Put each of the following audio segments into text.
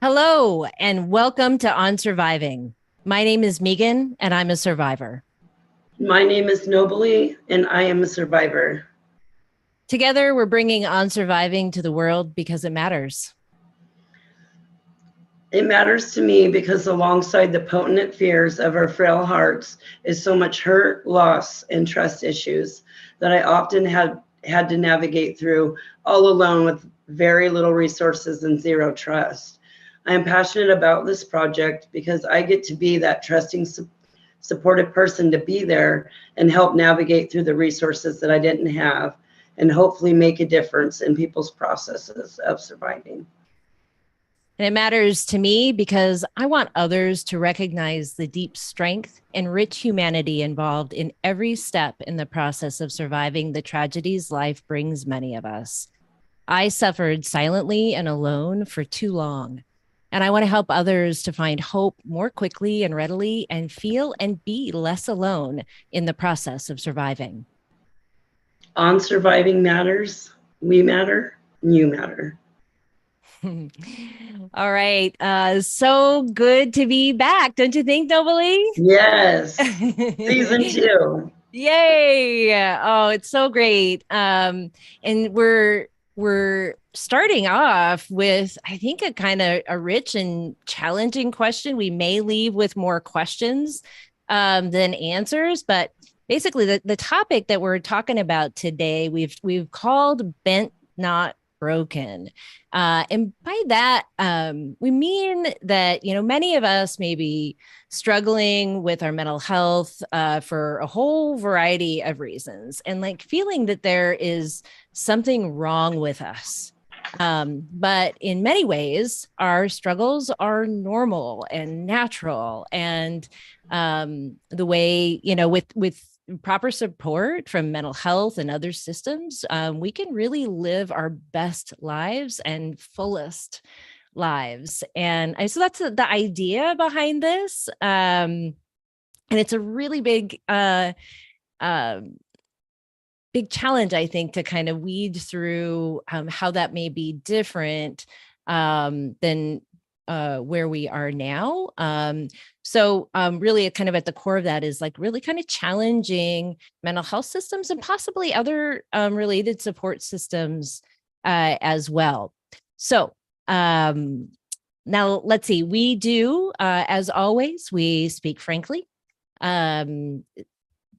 Hello, and welcome to On Surviving. My name is Megan, and I'm a survivor. My name is Nobly, and I am a survivor. Together, we're bringing On Surviving to the world because it matters. It matters to me because alongside the potent fears of our frail hearts is so much hurt, loss, and trust issues that I often had to navigate through all alone with very little resources and zero trust. I am passionate about this project because I get to be that trusting, supportive person to be there and help navigate through the resources that I didn't have and hopefully make a difference in people's processes of surviving. And it matters to me because I want others to recognize the deep strength and rich humanity involved in every step in the process of surviving the tragedies life brings many of us. I suffered silently and alone for too long. And I want to help others to find hope more quickly and readily and feel and be less alone in the process of surviving. On surviving matters, we matter, you matter. All right. So good to be back, don't you think, Nobly? Yes, season two. Yay. Oh, it's so great. And we're starting off with, I think, a kind of a rich and challenging question. We may leave with more questions than answers, but basically the topic that we're talking about today, we've called bent not broken. And by that, we mean that, many of us may be struggling with our mental health for a whole variety of reasons and like feeling that there is something wrong with us. But in many ways, our struggles are normal and natural. And the way, with proper support from mental health and other systems, we can really live our best lives and fullest lives. And so that's the idea behind this. And it's a really uh, big challenge, I think, to kind of weed through how that may be different than where we are now. So really kind of at the core of that is like really kind of challenging mental health systems and possibly other related support systems as well. So now let's see, we do, as always, we speak frankly. Um,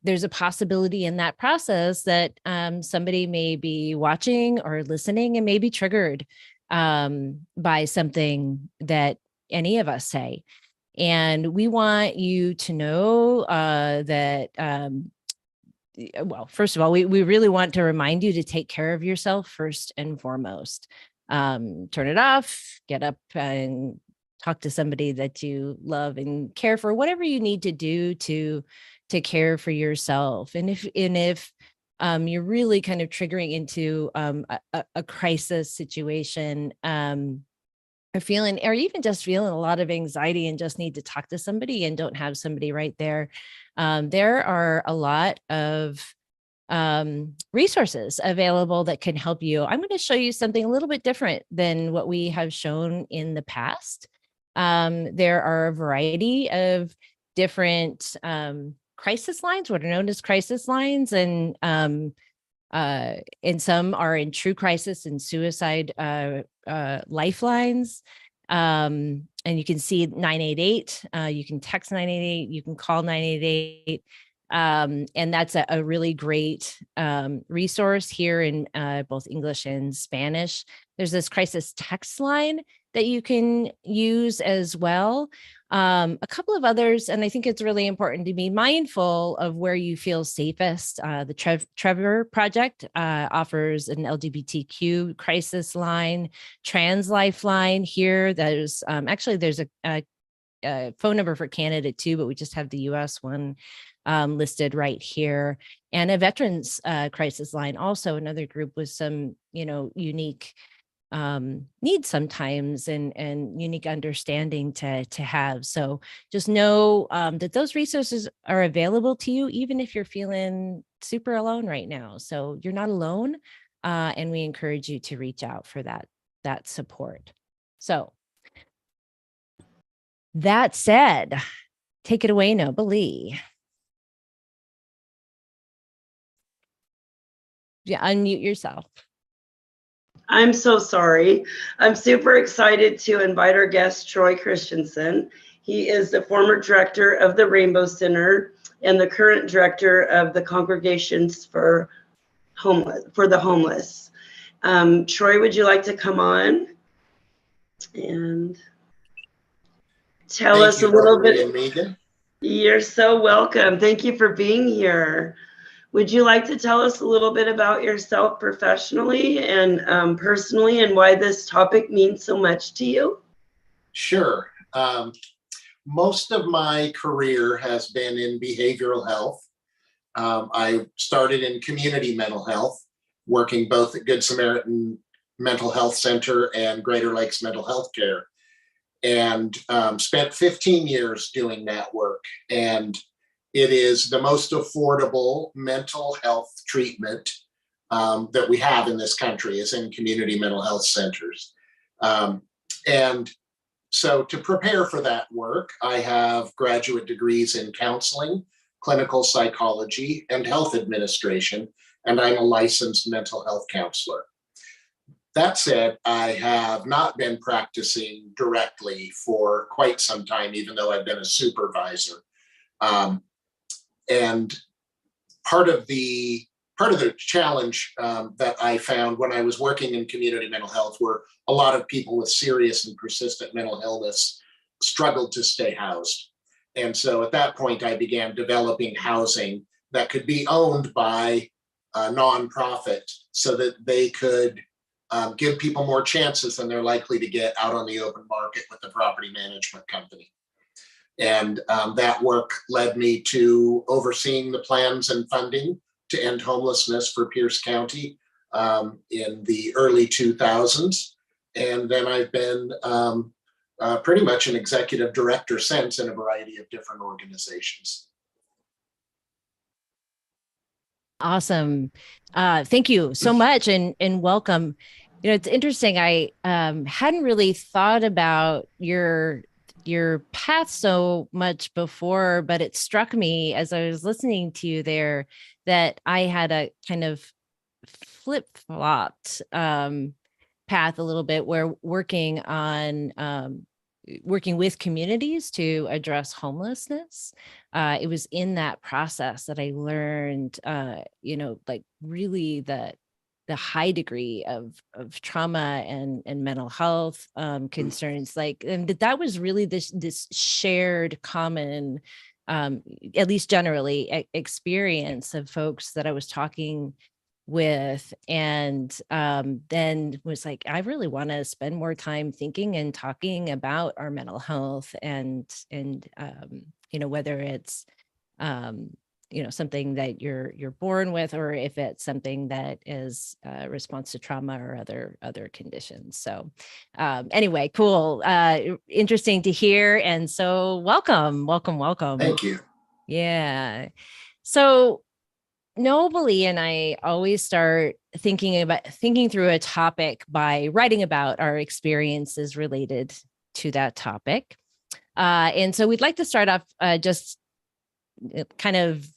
there's a possibility in that process that somebody may be watching or listening and may be triggered by something that any of us say. And we want you to know that, well, first of all, we really want to remind you to take care of yourself first and foremost. Turn it off, get up and talk to somebody that you love and care for, whatever you need to do to care for yourself. And if you're really kind of triggering into a crisis situation, or even just feeling a lot of anxiety and just need to talk to somebody and don't have somebody right there, there are a lot of resources available that can help you. I'm going to show you something a little bit different than what we have shown in the past. There are a variety of different crisis lines, what are known as crisis lines, and some are in true crisis and suicide lifelines. And you can see 988. You can text 988. You can call 988. And that's a really great resource here in both English and Spanish. There's this crisis text line that you can use as well. A couple of others, and I think it's really important to be mindful of where you feel safest. The Trevor Project offers an LGBTQ crisis line, trans lifeline here. There's there's a phone number for Canada too, but we just have the US one listed right here, and a veterans crisis line, also another group with some, unique needs sometimes and unique understanding to have. So just know that those resources are available to you, even if you're feeling super alone right now. So you're not alone, and we encourage you to reach out for that support. So That said, take it away, Nobly. Yeah, unmute yourself. I'm so sorry. I'm super excited to invite our guest, Troy Christensen. He is the former director of the Rainbow Center and the current director of the Congregations for the Homeless. Troy, would you like to come on and tell Thank us a you, little Rotary bit? and Megan. You're so welcome. Thank you for being here. Would you like to tell us a little bit about yourself professionally and personally, and why this topic means so much to you? Sure. Most of my career has been in behavioral health. I started in community mental health, working both at Good Samaritan Mental Health Center and Greater Lakes Mental Health Care, and spent 15 years doing that work. And it is the most affordable mental health treatment that we have in this country, is in community mental health centers. And so to prepare for that work, I have graduate degrees in counseling, clinical psychology, and health administration, and I'm a licensed mental health counselor. That said, I have not been practicing directly for quite some time, even though I've been a supervisor. And part of the challenge that I found when I was working in community mental health were a lot of people with serious and persistent mental illness struggled to stay housed. And so at that point, I began developing housing that could be owned by a nonprofit so that they could give people more chances than they're likely to get out on the open market with the property management company. And that work led me to overseeing the plans and funding to end homelessness for Pierce County in the early 2000s. And then I've been pretty much an executive director since in a variety of different organizations. Awesome. Thank you so much and welcome. You know, it's interesting. I hadn't really thought about your path so much before, but it struck me as I was listening to you there that I had a kind of flip-flopped path a little bit, where working with communities to address homelessness. It was in that process that I learned, like really the high degree of trauma and mental health concerns, like, and that was really this shared common, at least generally, experience of folks that I was talking with, and then was like, I really want to spend more time thinking and talking about our mental health, and whether it's something that you're born with, or if it's something that is a response to trauma or other conditions. So anyway, cool, interesting to hear, and so welcome. Thank you. Yeah. So Nobly and I always start thinking through a topic by writing about our experiences related to that topic. And so we'd like to start off just kind of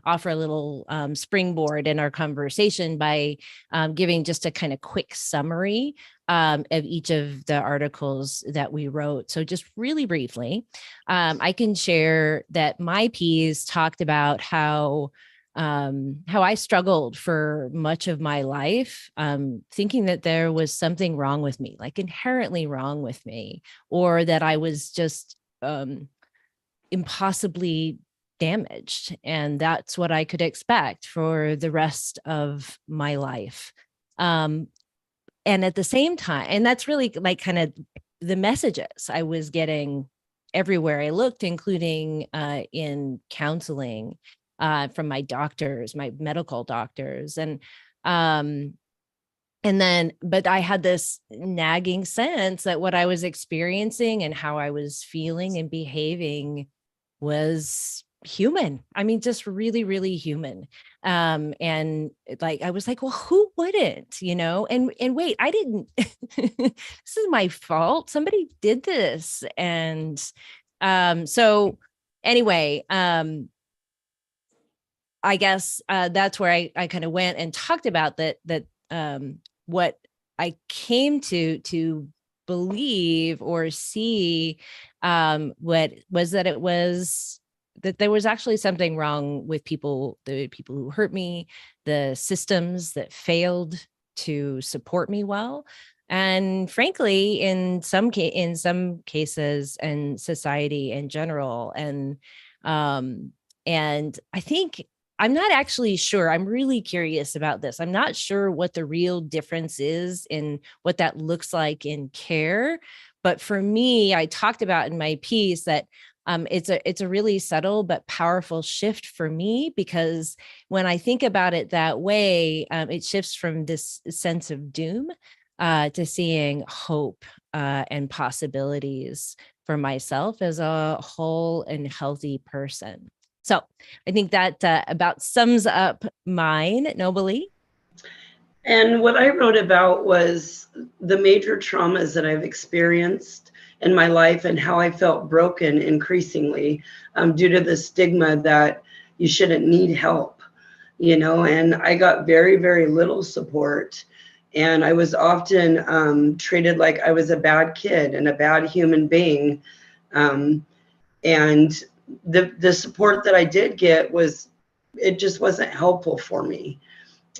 offer a little springboard in our conversation by giving just a kind of quick summary of each of the articles that we wrote. So just really briefly, I can share that my piece talked about how I struggled for much of my life, thinking that there was something wrong with me, like inherently wrong with me, or that I was just impossibly damaged. And that's what I could expect for the rest of my life. And at the same time, and that's really like kind of the messages I was getting everywhere I looked, including in counseling from my doctors, my medical doctors. But I had this nagging sense that what I was experiencing and how I was feeling and behaving was human. I mean, just really, really human. And like, I was like, well, who wouldn't, and wait, I didn't, this is my fault. Somebody did this. And, so anyway, I guess, that's where I kind of went and talked about what I came to believe or see, what was that it was that there was actually something wrong with the people who hurt me, the systems that failed to support me well. And frankly, in some cases, and society in general. Um, and I think I'm not actually sure. I'm really curious about this. I'm not sure what the real difference is in what that looks like in care. But for me, I talked about in my piece that, it's a really subtle but powerful shift for me, because when I think about it that way, it shifts from this sense of doom, to seeing hope, and possibilities for myself as a whole and healthy person. So I think that, about sums up mine, Nobly. And what I wrote about was the major traumas that I've experienced in my life and how I felt broken increasingly, due to the stigma that you shouldn't need help, and I got very, very little support. And I was often, treated like I was a bad kid and a bad human being. Um, and the support that I did get it just wasn't helpful for me.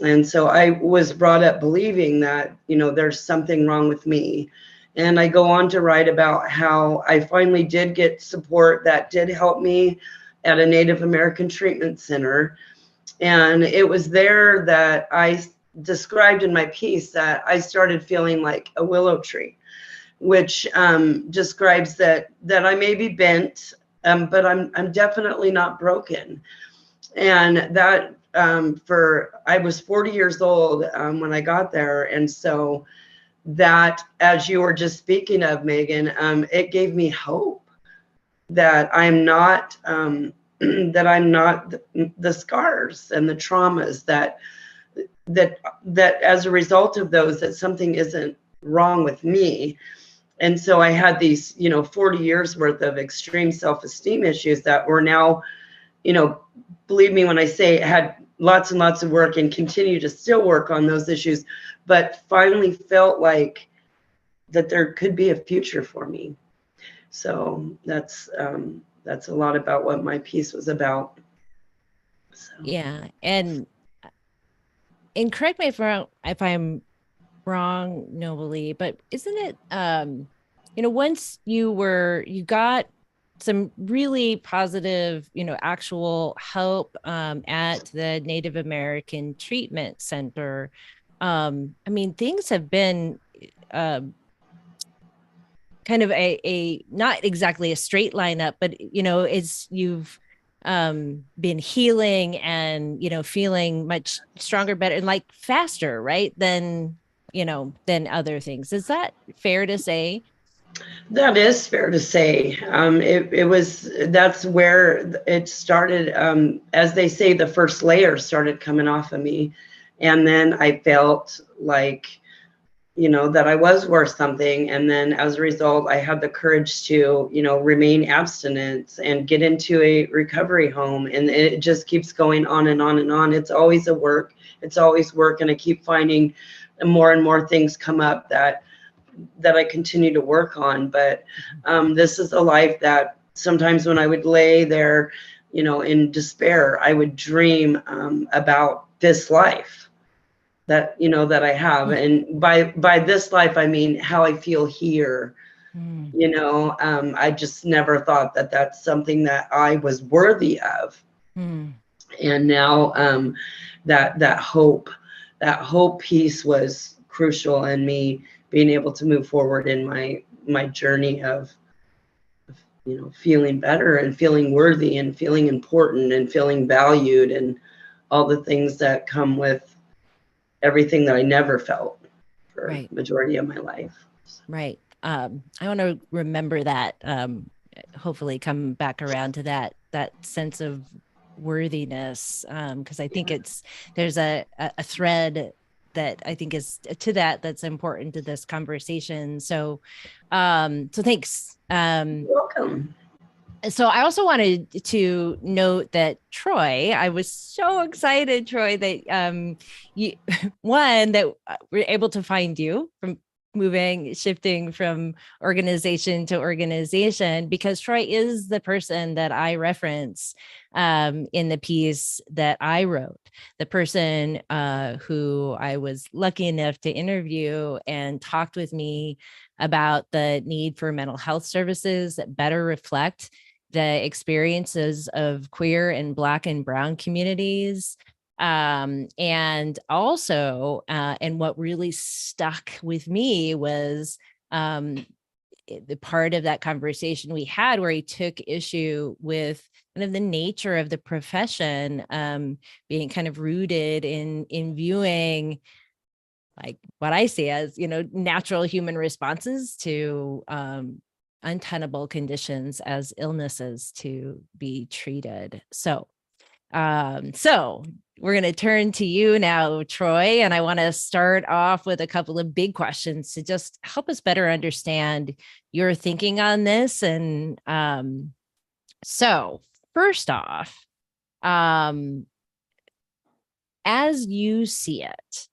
And so I was brought up believing that, there's something wrong with me. And I go on to write about how I finally did get support that did help me at a Native American treatment center. And it was there that I described in my piece that I started feeling like a willow tree, which, describes that I may be bent, but I'm definitely not broken. And that, I was 40 years old, when I got there. And so that, as you were just speaking of, Megan, it gave me hope that I'm not, that I'm not the scars and the traumas that as a result of those, that something isn't wrong with me. And so I had these, 40 years worth of extreme self-esteem issues that were now, believe me when I say, had lots and lots of work and continue to still work on those issues, but finally felt like that there could be a future for me. So that's a lot about what my piece was about. So. Yeah. And correct me if I'm wrong, Nobly, but isn't it, once you got some really positive, actual help, at the Native American Treatment Center. I mean, things have been, um, kind of a not exactly a straight line up, but it's you've, been healing and feeling much stronger, better, and like faster, right, than other things. Is that fair to say? That is fair to say. That's where it started. As they say, the first layer started coming off of me. And then I felt like, that I was worth something. And then as a result, I had the courage to, remain abstinent and get into a recovery home. And it just keeps going on and on and on. It's always a work. It's always work. And I keep finding more and more things come up that I continue to work on. But this is a life that sometimes when I would lay there, in despair, I would dream, about this life that I have. And by this life, I mean how I feel here. Mm. I just never thought that that's something that I was worthy of. Mm. And now, that hope piece was crucial in me being able to move forward in my journey of feeling better and feeling worthy and feeling important and feeling valued and all the things that come with everything that I never felt for Right. majority of my life. Right. I want to remember that. Hopefully come back around to that that sense of worthiness, because I think there's a thread that I think is to that's important to this conversation. So thanks. You're welcome. So I also wanted to note that Troy, I was so excited, Troy, that you one that we're able to find you from shifting from organization to organization, because Troy is the person that I reference in the piece that I wrote, the person who I was lucky enough to interview and talked with me about the need for mental health services that better reflect the experiences of queer and Black and Brown communities. And also, and what really stuck with me was the part of that conversation we had where he took issue with kind of the nature of the profession being kind of rooted in viewing like what I see as, natural human responses to untenable conditions as illnesses to be treated. So we're going to turn to you now, Troy, and I want to start off with a couple of big questions to just help us better understand your thinking on this. And so first off, as you see it,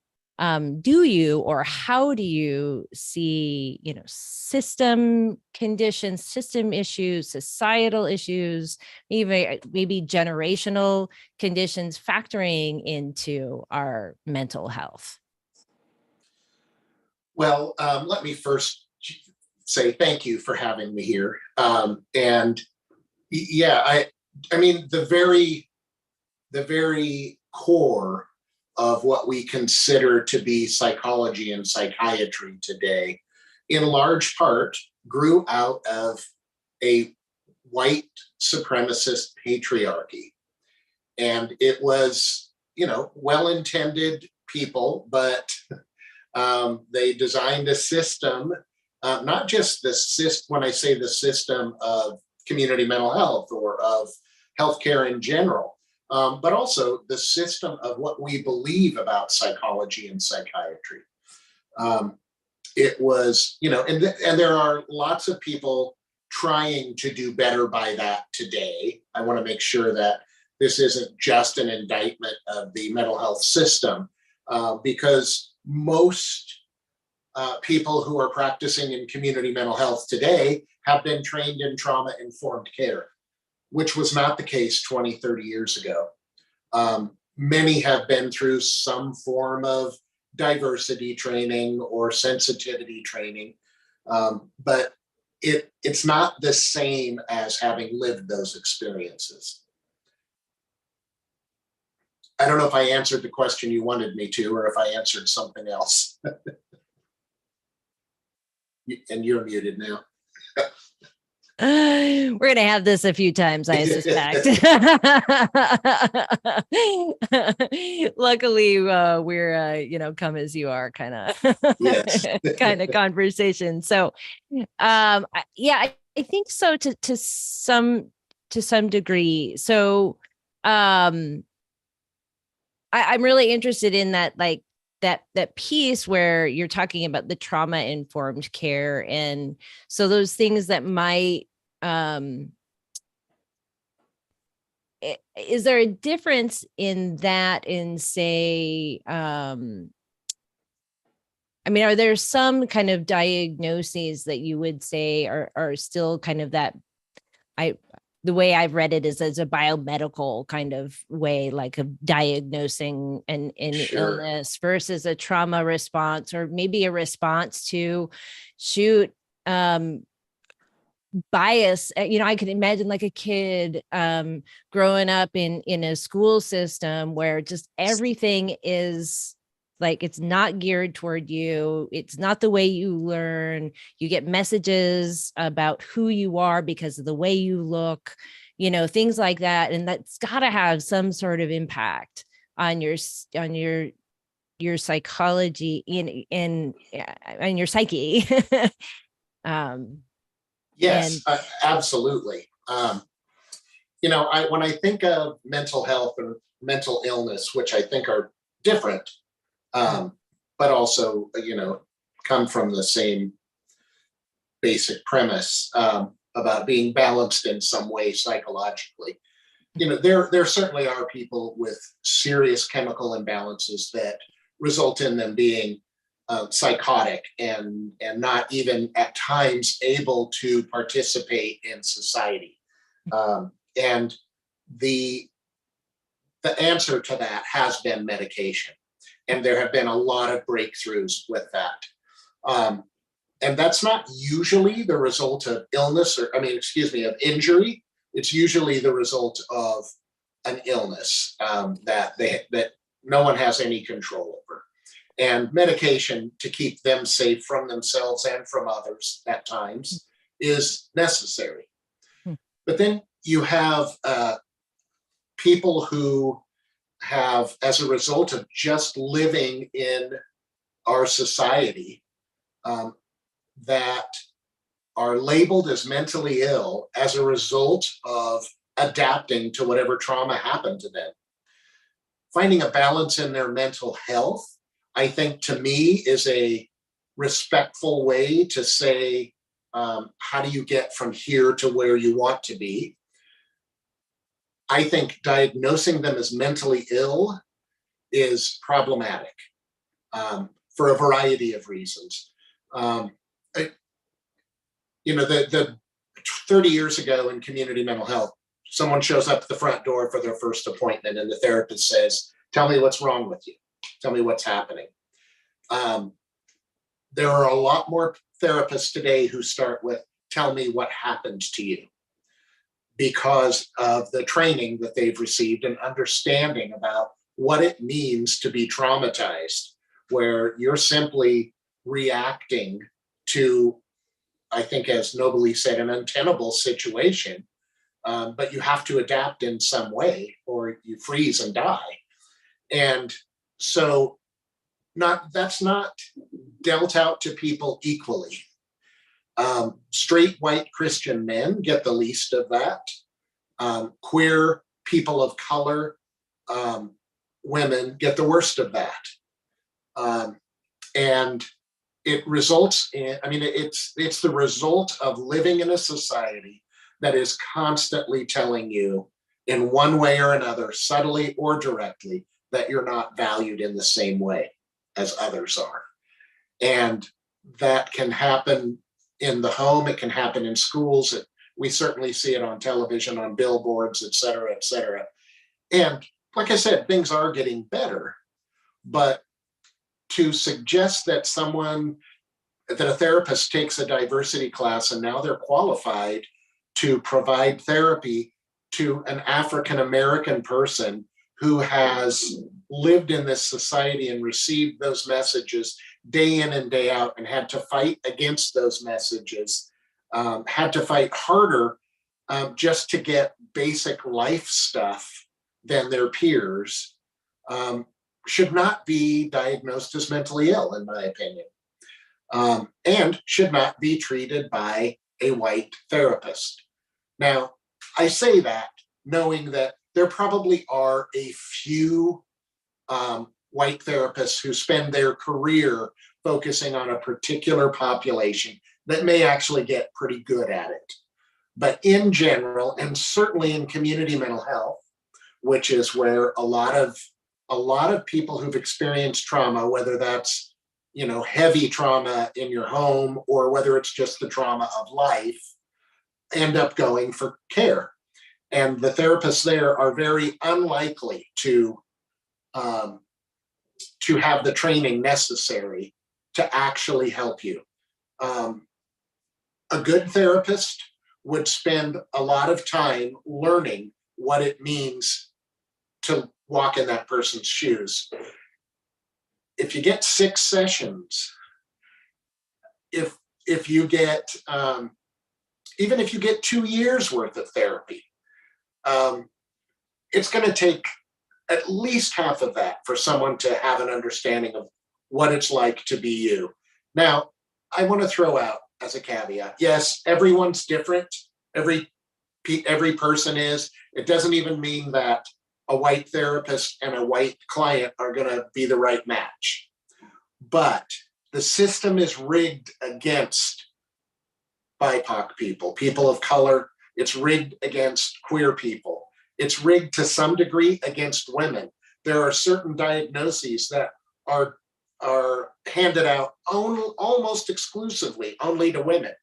do you, or how do you see, system conditions, system issues, societal issues, even maybe generational conditions factoring into our mental health? Well, let me first say thank you for having me here. And yeah, I mean, the very core of what we consider to be psychology and psychiatry today, in large part, grew out of a white supremacist patriarchy. And it was, well-intended people, but they designed a system, not just the system, when I say the system of community mental health or of healthcare in general, but also the system of what we believe about psychology and psychiatry. It was, and there are lots of people trying to do better by that today. I want to make sure that this isn't just an indictment of the mental health system, because most people who are practicing in community mental health today have been trained in trauma-informed care, which was not the case 20, 30 years ago. Many have been through some form of diversity training or sensitivity training, but it's not the same as having lived those experiences. I don't know if I answered the question you wanted me to, or if I answered something else. And you're muted now. We're going to have this a few times, I suspect. Luckily, we're, come as you are kind of Yes. kind of conversation. So, I think so to some degree. So, I'm really interested in that, like that piece where you're talking about the trauma informed care. And so those things that might, is there a difference in that in say, I mean, are there some kind of diagnoses that you would say are still kind of that, the way I've read it is as a biomedical kind of way, like of diagnosing an Sure. illness versus a trauma response, or maybe a response to bias. I can imagine like a kid growing up in a school system where just everything is like, it's not geared toward you. It's not the way you learn. You get messages about who you are because of the way you look, things like that. And that's got to have some sort of impact on your psychology in your psyche. Yes, absolutely. when I think of mental health or mental illness, which I think are different, but also, come from the same basic premise about being balanced in some way psychologically. There certainly are people with serious chemical imbalances that result in them being psychotic and not even at times able to participate in society. And the answer to that has been medication, and there have been a lot of breakthroughs with that. And that's not usually the result of illness, of injury. It's usually the result of an illness that no one has any control over. And medication to keep them safe from themselves and from others at times is necessary. But then you have people who have, as a result of just living in our society, that are labeled as mentally ill as a result of adapting to whatever trauma happened to them. Finding a balance in their mental health, I think, to me, is a respectful way to say, how do you get from here to where you want to be? I think diagnosing them as mentally ill is problematic for a variety of reasons. The 30 years ago in community mental health, someone shows up at the front door for their first appointment and the therapist says, tell me what's wrong with you. Tell me what's happening. There are a lot more therapists today who start with, tell me what happened to you, because of the training that they've received and understanding about what it means to be traumatized, where you're simply reacting to, I think, as nobly said, an untenable situation, but you have to adapt in some way or you freeze and die. And so that's not dealt out to people equally. Straight white Christian men get the least of that. Queer people of color, women get the worst of that. And it results in, it's the result of living in a society that is constantly telling you in one way or another, subtly or directly, that you're not valued in the same way as others are. And that can happen in the home, it can happen in schools, we certainly see it on television, on billboards, et cetera, et cetera. And like I said, things are getting better, but to suggest that a therapist takes a diversity class and now they're qualified to provide therapy to an African-American person who has lived in this society and received those messages day in and day out and had to fight against those messages, had to fight harder just to get basic life stuff than their peers, should not be diagnosed as mentally ill, in my opinion, and should not be treated by a white therapist. Now, I say that knowing that there probably are a few white therapists who spend their career focusing on a particular population that may actually get pretty good at it. But in general, and certainly in community mental health, which is where a lot of people who've experienced trauma, whether that's heavy trauma in your home or whether it's just the trauma of life, end up going for care. And the therapists there are very unlikely to have the training necessary to actually help you. A good therapist would spend a lot of time learning what it means to walk in that person's shoes. If you get 6 sessions, if you get, even if you get 2 years worth of therapy, it's going to take at least half of that for someone to have an understanding of what it's like to be you. Now, I want to throw out as a caveat, yes, everyone's different. Every every person is. It doesn't even mean that a white therapist and a white client are going to be the right match. But the system is rigged against BIPOC people, people of color. It's rigged against queer people. It's rigged to some degree against women. There are certain diagnoses that are handed out almost exclusively only to women.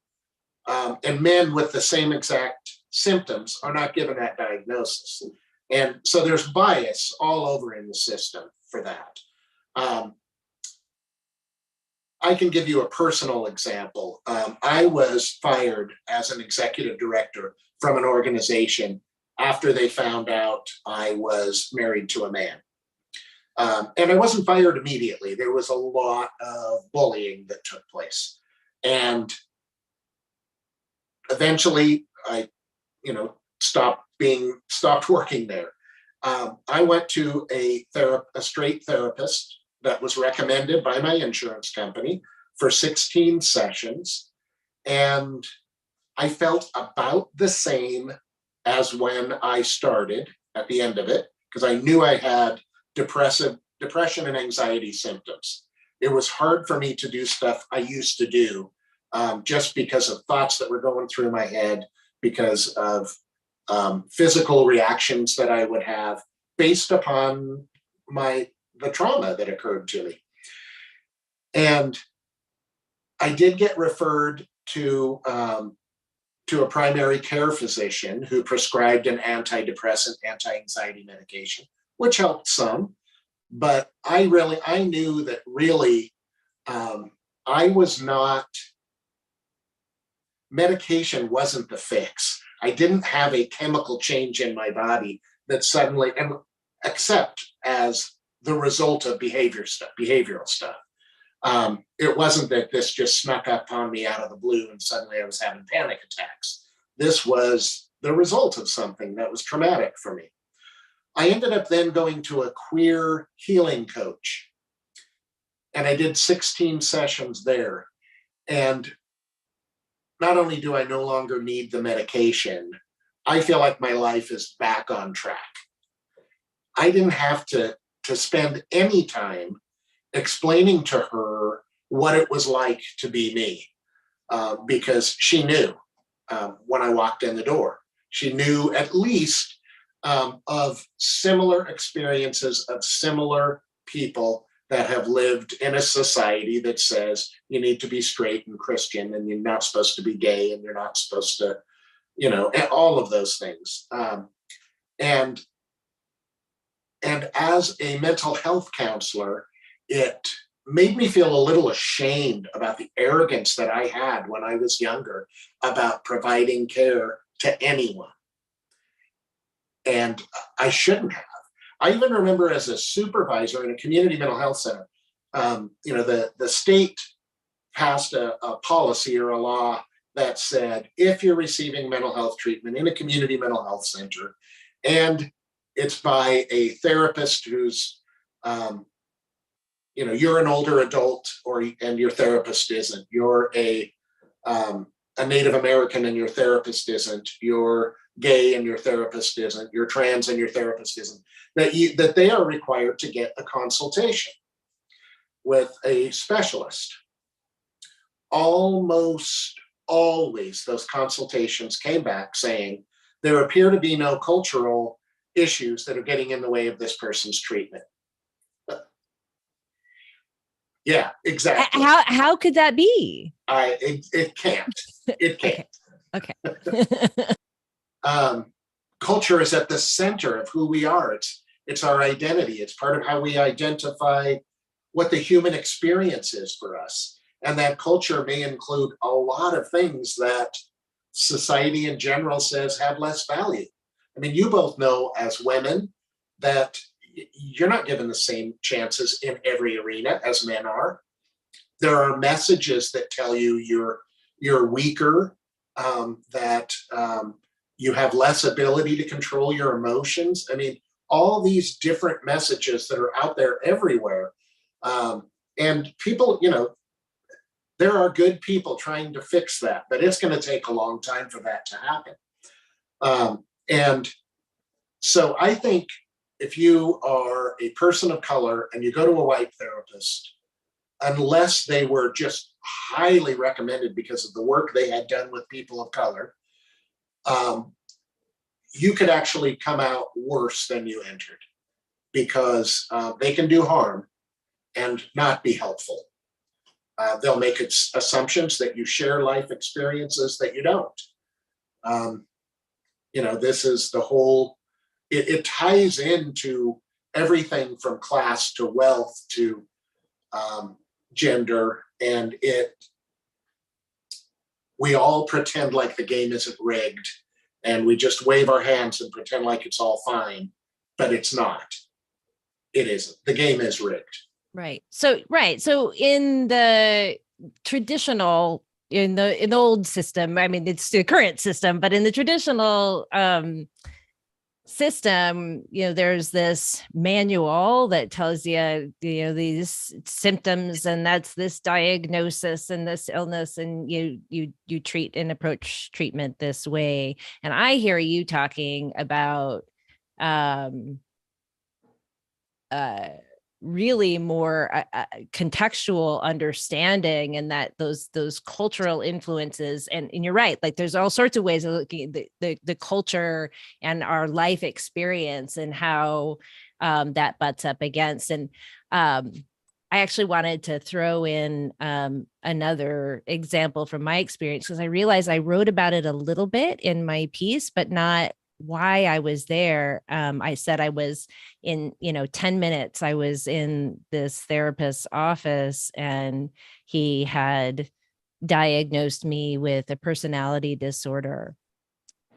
And men with the same exact symptoms are not given that diagnosis. And so there's bias all over in the system for that. I can give you a personal example. I was fired as an executive director from an organization after they found out I was married to a man. And I wasn't fired immediately. There was a lot of bullying that took place. And eventually I, stopped working there. I went to a straight therapist that was recommended by my insurance company for 16 sessions. And I felt about the same as when I started at the end of it, because I knew I had depression and anxiety symptoms. It was hard for me to do stuff I used to do just because of thoughts that were going through my head, because of physical reactions that I would have based upon the trauma that occurred to me. And I did get referred to a primary care physician who prescribed an antidepressant, anti-anxiety medication, which helped some. But I knew that really I was not, medication wasn't the fix. I didn't have a chemical change in my body that suddenly, except as the result of behavioral stuff. It wasn't that this just snuck up on me out of the blue and suddenly I was having panic attacks. This was the result of something that was traumatic for me. I ended up then going to a queer healing coach, and I did 16 sessions there. And not only do I no longer need the medication, I feel like my life is back on track. I didn't have to spend any time explaining to her what it was like to be me, because she knew when I walked in the door. She knew at least of similar experiences of similar people that have lived in a society that says you need to be straight and Christian and you're not supposed to be gay and you're not supposed to, all of those things. And as a mental health counselor, it made me feel a little ashamed about the arrogance that I had when I was younger about providing care to anyone. And I shouldn't have. I even remember as a supervisor in a community mental health center, the state passed a policy or a law that said, if you're receiving mental health treatment in a community mental health center, and it's by a therapist who's, you're an older adult and your therapist isn't, you're a Native American and your therapist isn't, you're gay and your therapist isn't, you're trans and your therapist isn't, that they are required to get a consultation with a specialist. Almost always those consultations came back saying there appear to be no cultural issues that are getting in the way of this person's treatment. Yeah, exactly. How could that be? It can't. It can't. Okay. Culture is at the center of who we are. It's our identity. It's part of how we identify what the human experience is for us. And that culture may include a lot of things that society in general says have less value. I mean, you both know as women that you're not given the same chances in every arena as men are. There are messages that tell you you're weaker, that you have less ability to control your emotions. I mean, all these different messages that are out there everywhere. And people, there are good people trying to fix that, but it's going to take a long time for that to happen. And so I think if you are a person of color and you go to a white therapist, unless they were just highly recommended because of the work they had done with people of color, um, you could actually come out worse than you entered, because they can do harm and not be helpful. They'll make assumptions that you share life experiences that you don't. Um, this is the whole, it ties into everything from class to wealth to gender, and we all pretend like the game isn't rigged, and we just wave our hands and pretend like it's all fine, but it's not. It isn't. The game is rigged. Right. So in the traditional, in the old system, I mean, it's the current system, but in the traditional system, there's this manual that tells you, these symptoms, and that's this diagnosis and this illness, and you treat and approach treatment this way. And I hear you talking about really more contextual understanding, and that those cultural influences, and you're right, like there's all sorts of ways of looking at the culture and our life experience and how that butts up against. And I actually wanted to throw in another example from my experience, because I realized I wrote about it a little bit in my piece, but not why I was there. I said I was in, 10 minutes, I was in this therapist's office, and he had diagnosed me with a personality disorder.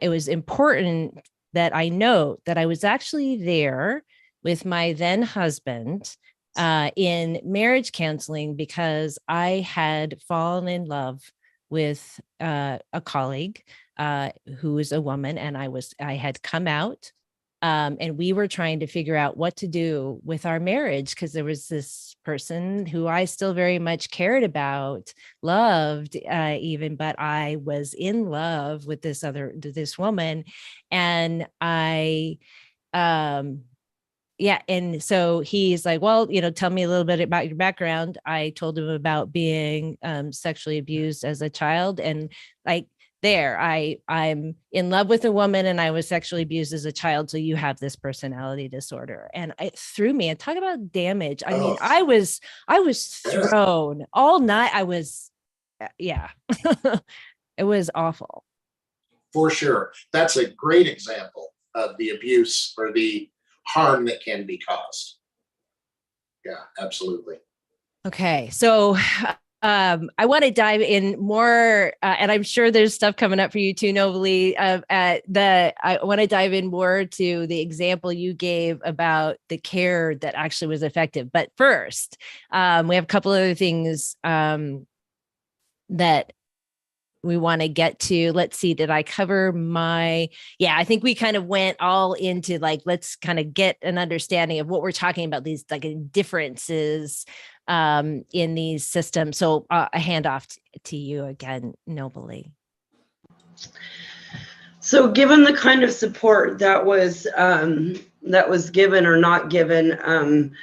It was important that I note that I was actually there with my then husband in marriage counseling, because I had fallen in love with a colleague who was a woman, and I had come out, and we were trying to figure out what to do with our marriage, because there was this person who I still very much cared about, loved, even, but I was in love with this woman, and yeah. And so he's like, well, tell me a little bit about your background. I told him about being sexually abused as a child. And like, I'm in love with a woman, and I was sexually abused as a child. So you have this personality disorder. And it threw me, and talk about damage. I mean, I was thrown all night. Yeah, it was awful. For sure. That's a great example of the abuse or the harm that can be caused. Yeah, absolutely. Okay. So I want to dive in more, and I'm sure there's stuff coming up for you too, Nobly. I want to dive in more to the example you gave about the care that actually was effective. But first, we have a couple other things that we want to get to. Let's see, did I cover I think we kind of went all into like, let's kind of get an understanding of what we're talking about, these like differences in these systems. So a handoff to you again, Nobly. So given the kind of support that was given or not given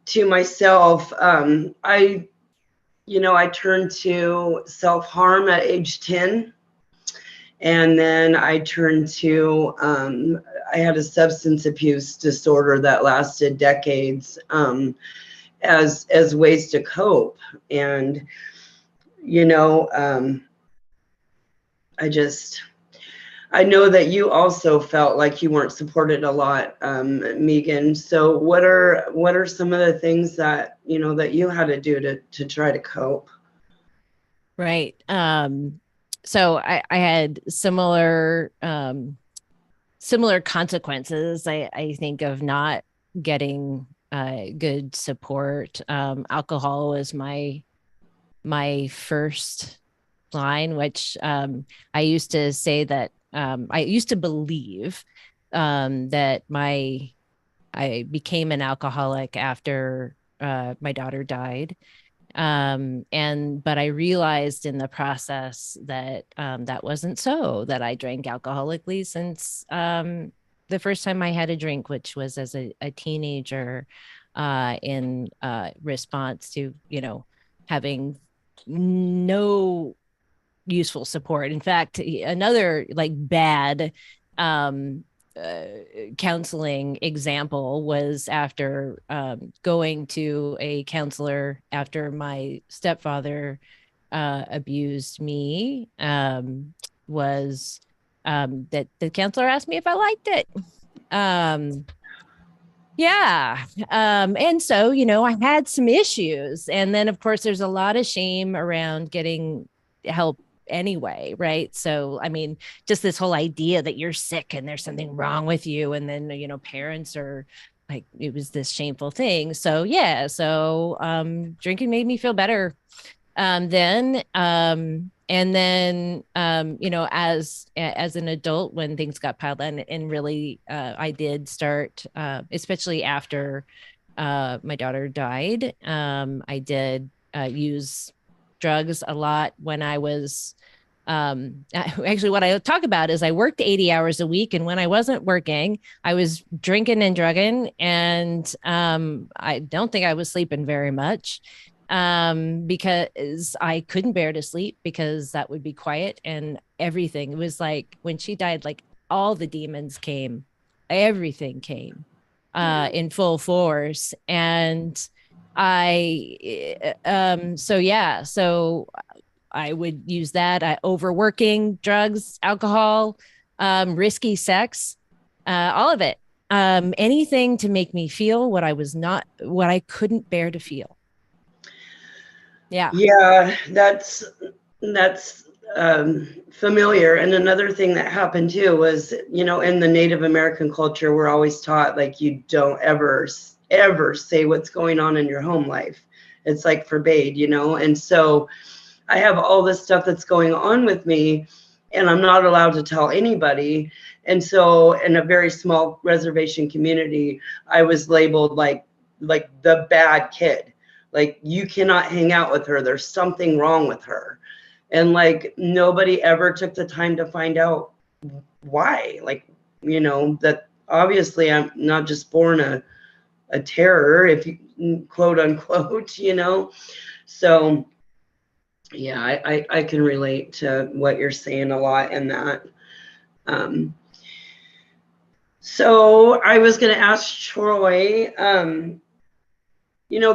to myself, I turned to self-harm at age 10. And then I turned to, I had a substance abuse disorder that lasted decades as ways to cope. And, I know that you also felt like you weren't supported a lot, Megan. So what are some of the things that, that you had to do to try to cope? Right. So I had similar consequences, I think, of not getting good support. Alcohol was my first line, which I used to say that I used to believe that I became an alcoholic after my daughter died. But I realized in the process that that wasn't so, that I drank alcoholically since the first time I had a drink, which was as a teenager, in response to, having no useful support. In fact, another like bad um, uh, counseling example was after going to a counselor after my stepfather abused me. Was that the counselor asked me if I liked it. Um, yeah. And so, I had some issues. And then, of course, there's a lot of shame around getting help anyway. Right. So, I mean, just this whole idea that you're sick and there's something wrong with you. And then, parents are like, it was this shameful thing. So, yeah. So, drinking made me feel better then and then as an adult, when things got piled on, and really I did start especially after my daughter died, I did use drugs a lot when I was actually, what I talk about is I worked 80 hours a week, and when I wasn't working, I was drinking and drugging, and I don't think I was sleeping very much, because I couldn't bear to sleep because that would be quiet and everything. It was like when she died, like all the demons came, everything came in full force. And so yeah, so I would use that. Overworking, drugs, alcohol, risky sex, all of it. Anything to make me feel what I couldn't bear to feel. Yeah. Yeah, that's familiar. And another thing that happened too was, in the Native American culture, we're always taught like you don't ever say what's going on in your home life. It's like forbade, And so I have all this stuff that's going on with me, and I'm not allowed to tell anybody. And so in a very small reservation community, I was labeled like the bad kid. Like, you cannot hang out with her. There's something wrong with her. And like nobody ever took the time to find out why. Like, that obviously I'm not just born a terror, if you quote unquote, So yeah, I can relate to what you're saying a lot in that. So I was going to ask Troy,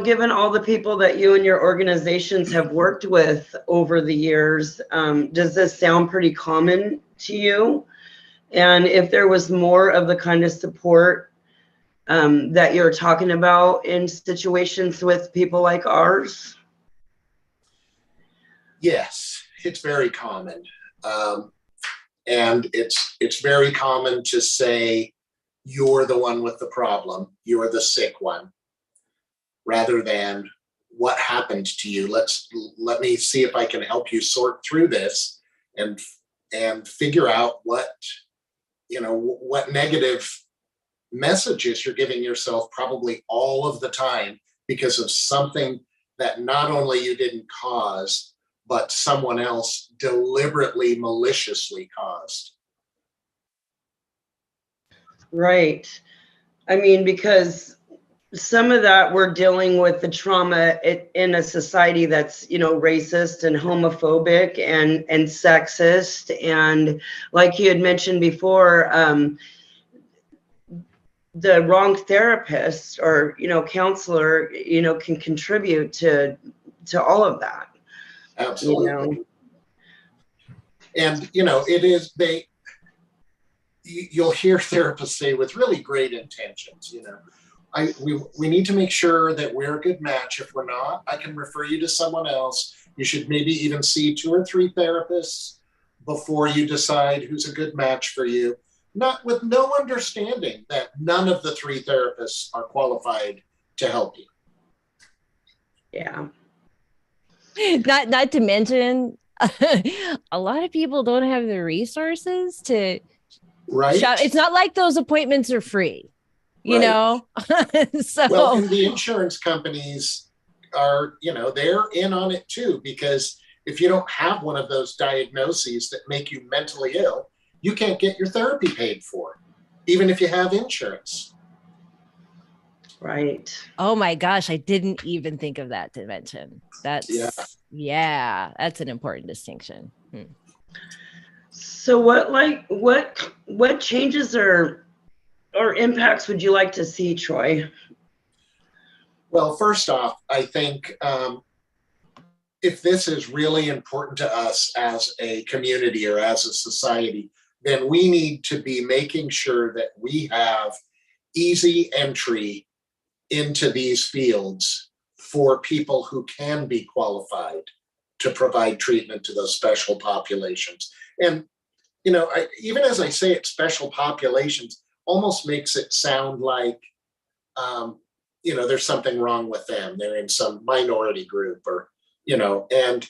given all the people that you and your organizations have worked with over the years, does this sound pretty common to you? And if there was more of the kind of support that you're talking about in situations with people like ours? Yes, it's very common. And it's very common to say, you're the one with the problem, you're the sick one, rather than what happened to you. Let me see if I can help you sort through this and figure out what negative messages you're giving yourself probably all of the time because of something that not only you didn't cause, but someone else deliberately, maliciously caused. Right. I mean, because some of that we're dealing with the trauma in a society that's, racist and homophobic and sexist. And like you had mentioned before, the wrong therapist or, counselor, can contribute to all of that. Absolutely. And, it is, you'll hear therapists say with really great intentions, we need to make sure that we're a good match. If we're not, I can refer you to someone else. You should maybe even see 2 or 3 therapists before you decide who's a good match for you. Not with no understanding that none of the 3 therapists are qualified to help you. Yeah. Not to mention, a lot of people don't have the resources to shop. It's not like those appointments are free, So well, and the insurance companies are, you know, they're in on it too, because if you don't have one of those diagnoses that make you mentally ill, you can't get your therapy paid for, even if you have insurance. Right. Oh my gosh, I didn't even think of that dimension. Yeah, that's an important distinction. So what changes or impacts would you like to see, Troy? Well, first off, I think if this is really important to us as a community or as a society, then we need to be making sure that we have easy entry into these fields for people who can be qualified to provide treatment to those special populations. And, you know, even as I say it, special populations almost makes it sound like, you know, there's something wrong with them. They're in some minority group or, you know, and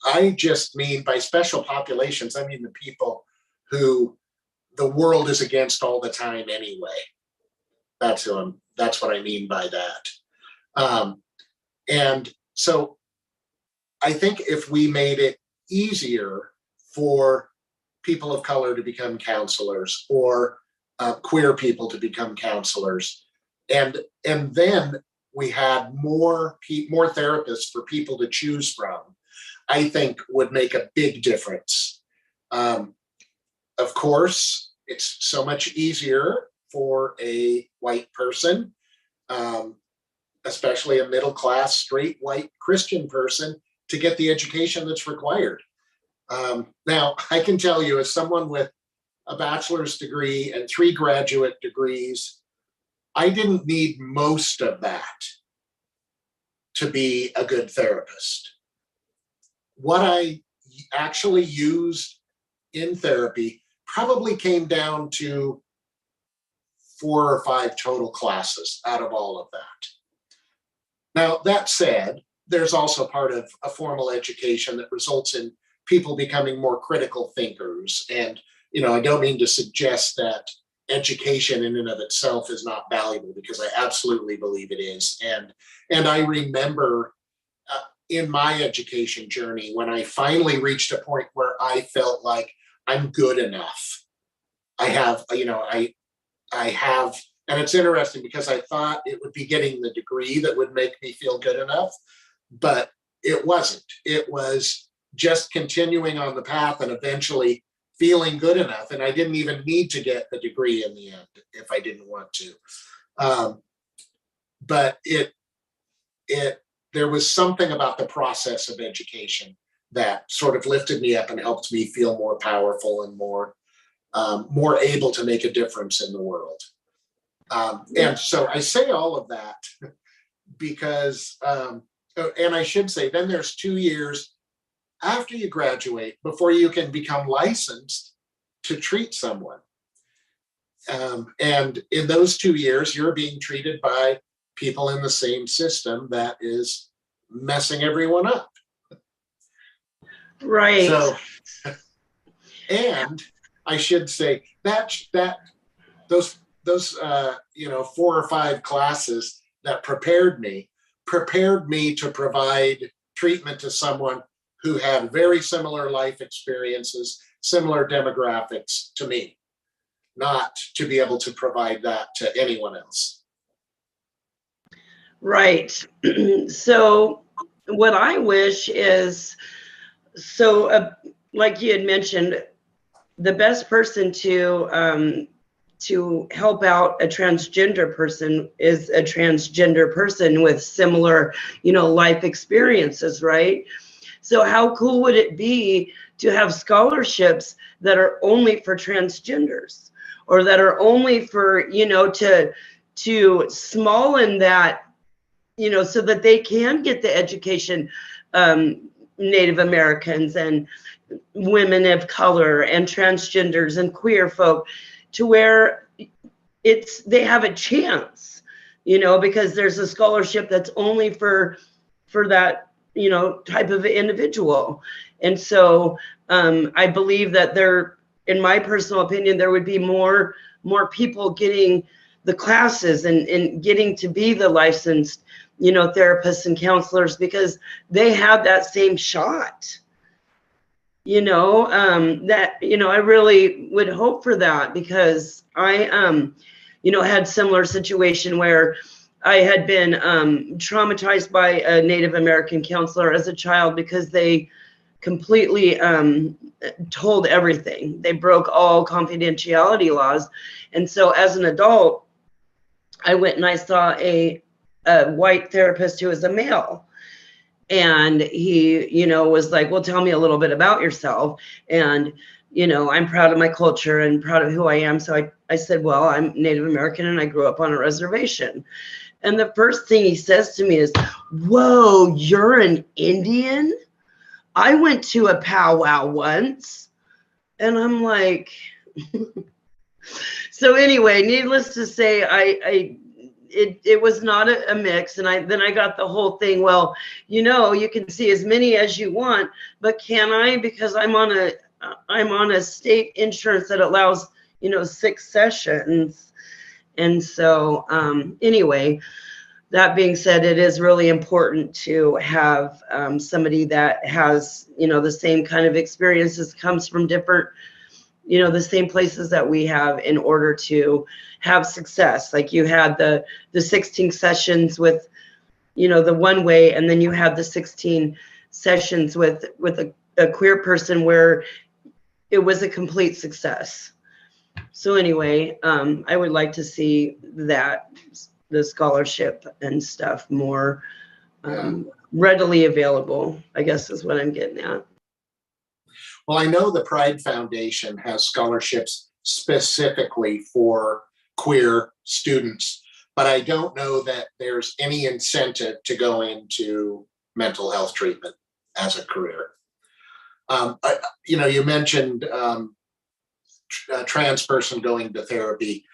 I just mean by special populations, I mean the people who the world is against all the time anyway. That's what I mean by that. And so I think if we made it easier for people of color to become counselors or queer people to become counselors, and then we had more therapists for people to choose from, I think would make a big difference. Of course, it's so much easier for a white person, especially a middle class, straight white Christian person, to get the education that's required. Now, I can tell you, as someone with a bachelor's degree and 3 graduate degrees, I didn't need most of that to be a good therapist. What I actually used in therapy probably came down to 4 or 5 total classes out of all of that. Now, that said, there's also part of a formal education that results in people becoming more critical thinkers. And, you know, I don't mean to suggest that education in and of itself is not valuable, because I absolutely believe it is. And I remember in my education journey, when I finally reached a point where I felt like I'm good enough. I have, you know, I have, and it's interesting because I thought it would be getting the degree that would make me feel good enough, but it wasn't. It was just continuing on the path and eventually feeling good enough. And I didn't even need to get the degree in the end if I didn't want to. But there was something about the process of education that sort of lifted me up and helped me feel more powerful and more able to make a difference in the world. And so I say all of that because, and I should say, then there's 2 years after you graduate before you can become licensed to treat someone. And in those 2 years, you're being treated by people in the same system that is messing everyone up. Right. So, and I should say that those 4 or 5 classes that prepared me to provide treatment to someone who had very similar life experiences, similar demographics to me, not to be able to provide that to anyone else. Right. So what I wish is, like you had mentioned, the best person to help out a transgender person is a transgender person with similar, life experiences, right? So how cool would it be to have scholarships that are only for transgenders, or that are only for, to small-in that, so that they can get the education, Native Americans and women of color and transgenders and queer folk, to where they have a chance, because there's a scholarship that's only for that, type of individual. And so I believe that in my personal opinion, there would be more people getting the classes and getting to be the licensed therapists and counselors, because they have that same shot. I really would hope for that, because I had similar situation where I had been traumatized by a Native American counselor as a child, because they completely told everything. They broke all confidentiality laws. And so as an adult, I went and I saw a white therapist who was a male. And he, was like, well, tell me a little bit about yourself. And, I'm proud of my culture and proud of who I am. So I said, well, I'm Native American and I grew up on a reservation. And the first thing he says to me is, whoa, you're an Indian? I went to a powwow once. And I'm like, so anyway, needless to say, it was not a mix. And then I got the whole thing. Well, you can see as many as you want, but can I? Because I'm on a state insurance that allows, 6 sessions. And so anyway, that being said, it is really important to have somebody that has, the same kind of experiences, comes from different, the same places that we have, in order to have success. Like you had the 16 sessions with, the one way, and then you had the 16 sessions with a queer person where it was a complete success. So anyway, I would like to see that the scholarship and stuff more readily available, I guess is what I'm getting at. Well, I know the Pride Foundation has scholarships specifically for queer students, but I don't know that there's any incentive to go into mental health treatment as a career. You mentioned a trans person going to therapy.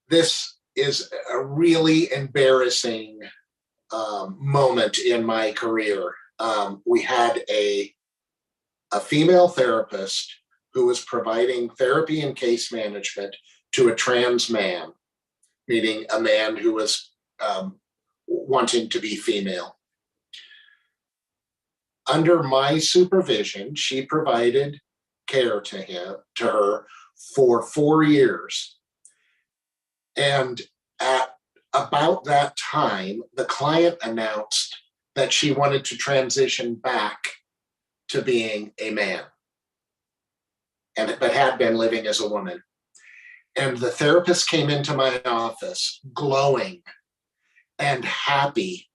This is a really embarrassing moment in my career. We had a female therapist who was providing therapy and case management to a trans man, meaning a man who was wanting to be female. Under my supervision, she provided care to her for 4 years. And at about that time, the client announced that she wanted to transition back to being a man, but had been living as a woman. And the therapist came into my office glowing and happy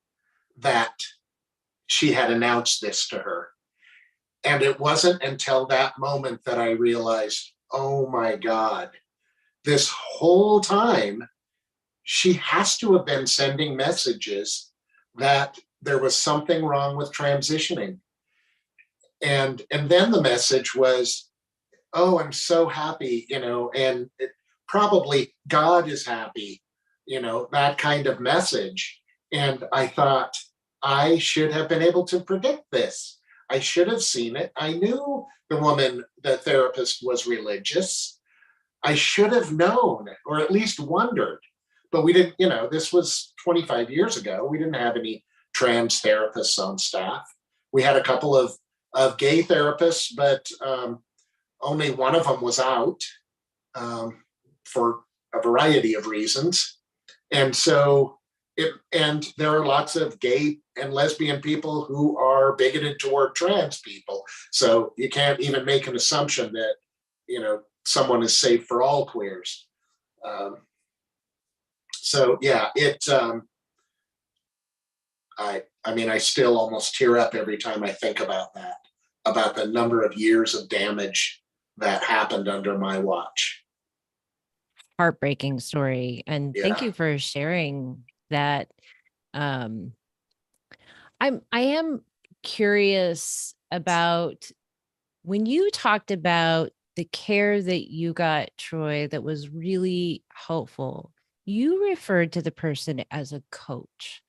that she had announced this to her. And it wasn't until that moment that I realized, oh my God, this whole time, she has to have been sending messages that there was something wrong with transitioning. And then the message was, oh, I'm so happy, and probably God is happy, that kind of message. And I thought, I should have been able to predict this. I should have seen it. I knew the therapist was religious. I should have known, or at least wondered. But we didn't, this was 25 years ago. We didn't have any trans therapists on staff. We had a couple of gay therapists, but only one of them was out for a variety of reasons. And so and there are lots of gay and lesbian people who are bigoted toward trans people. So you can't even make an assumption that, someone is safe for all queers. So yeah, I still almost tear up every time I think about that, about the number of years of damage that happened under my watch. Heartbreaking story. And thank you for sharing that. I am curious about when you talked about the care that you got, Troy, that was really helpful. You referred to the person as a coach,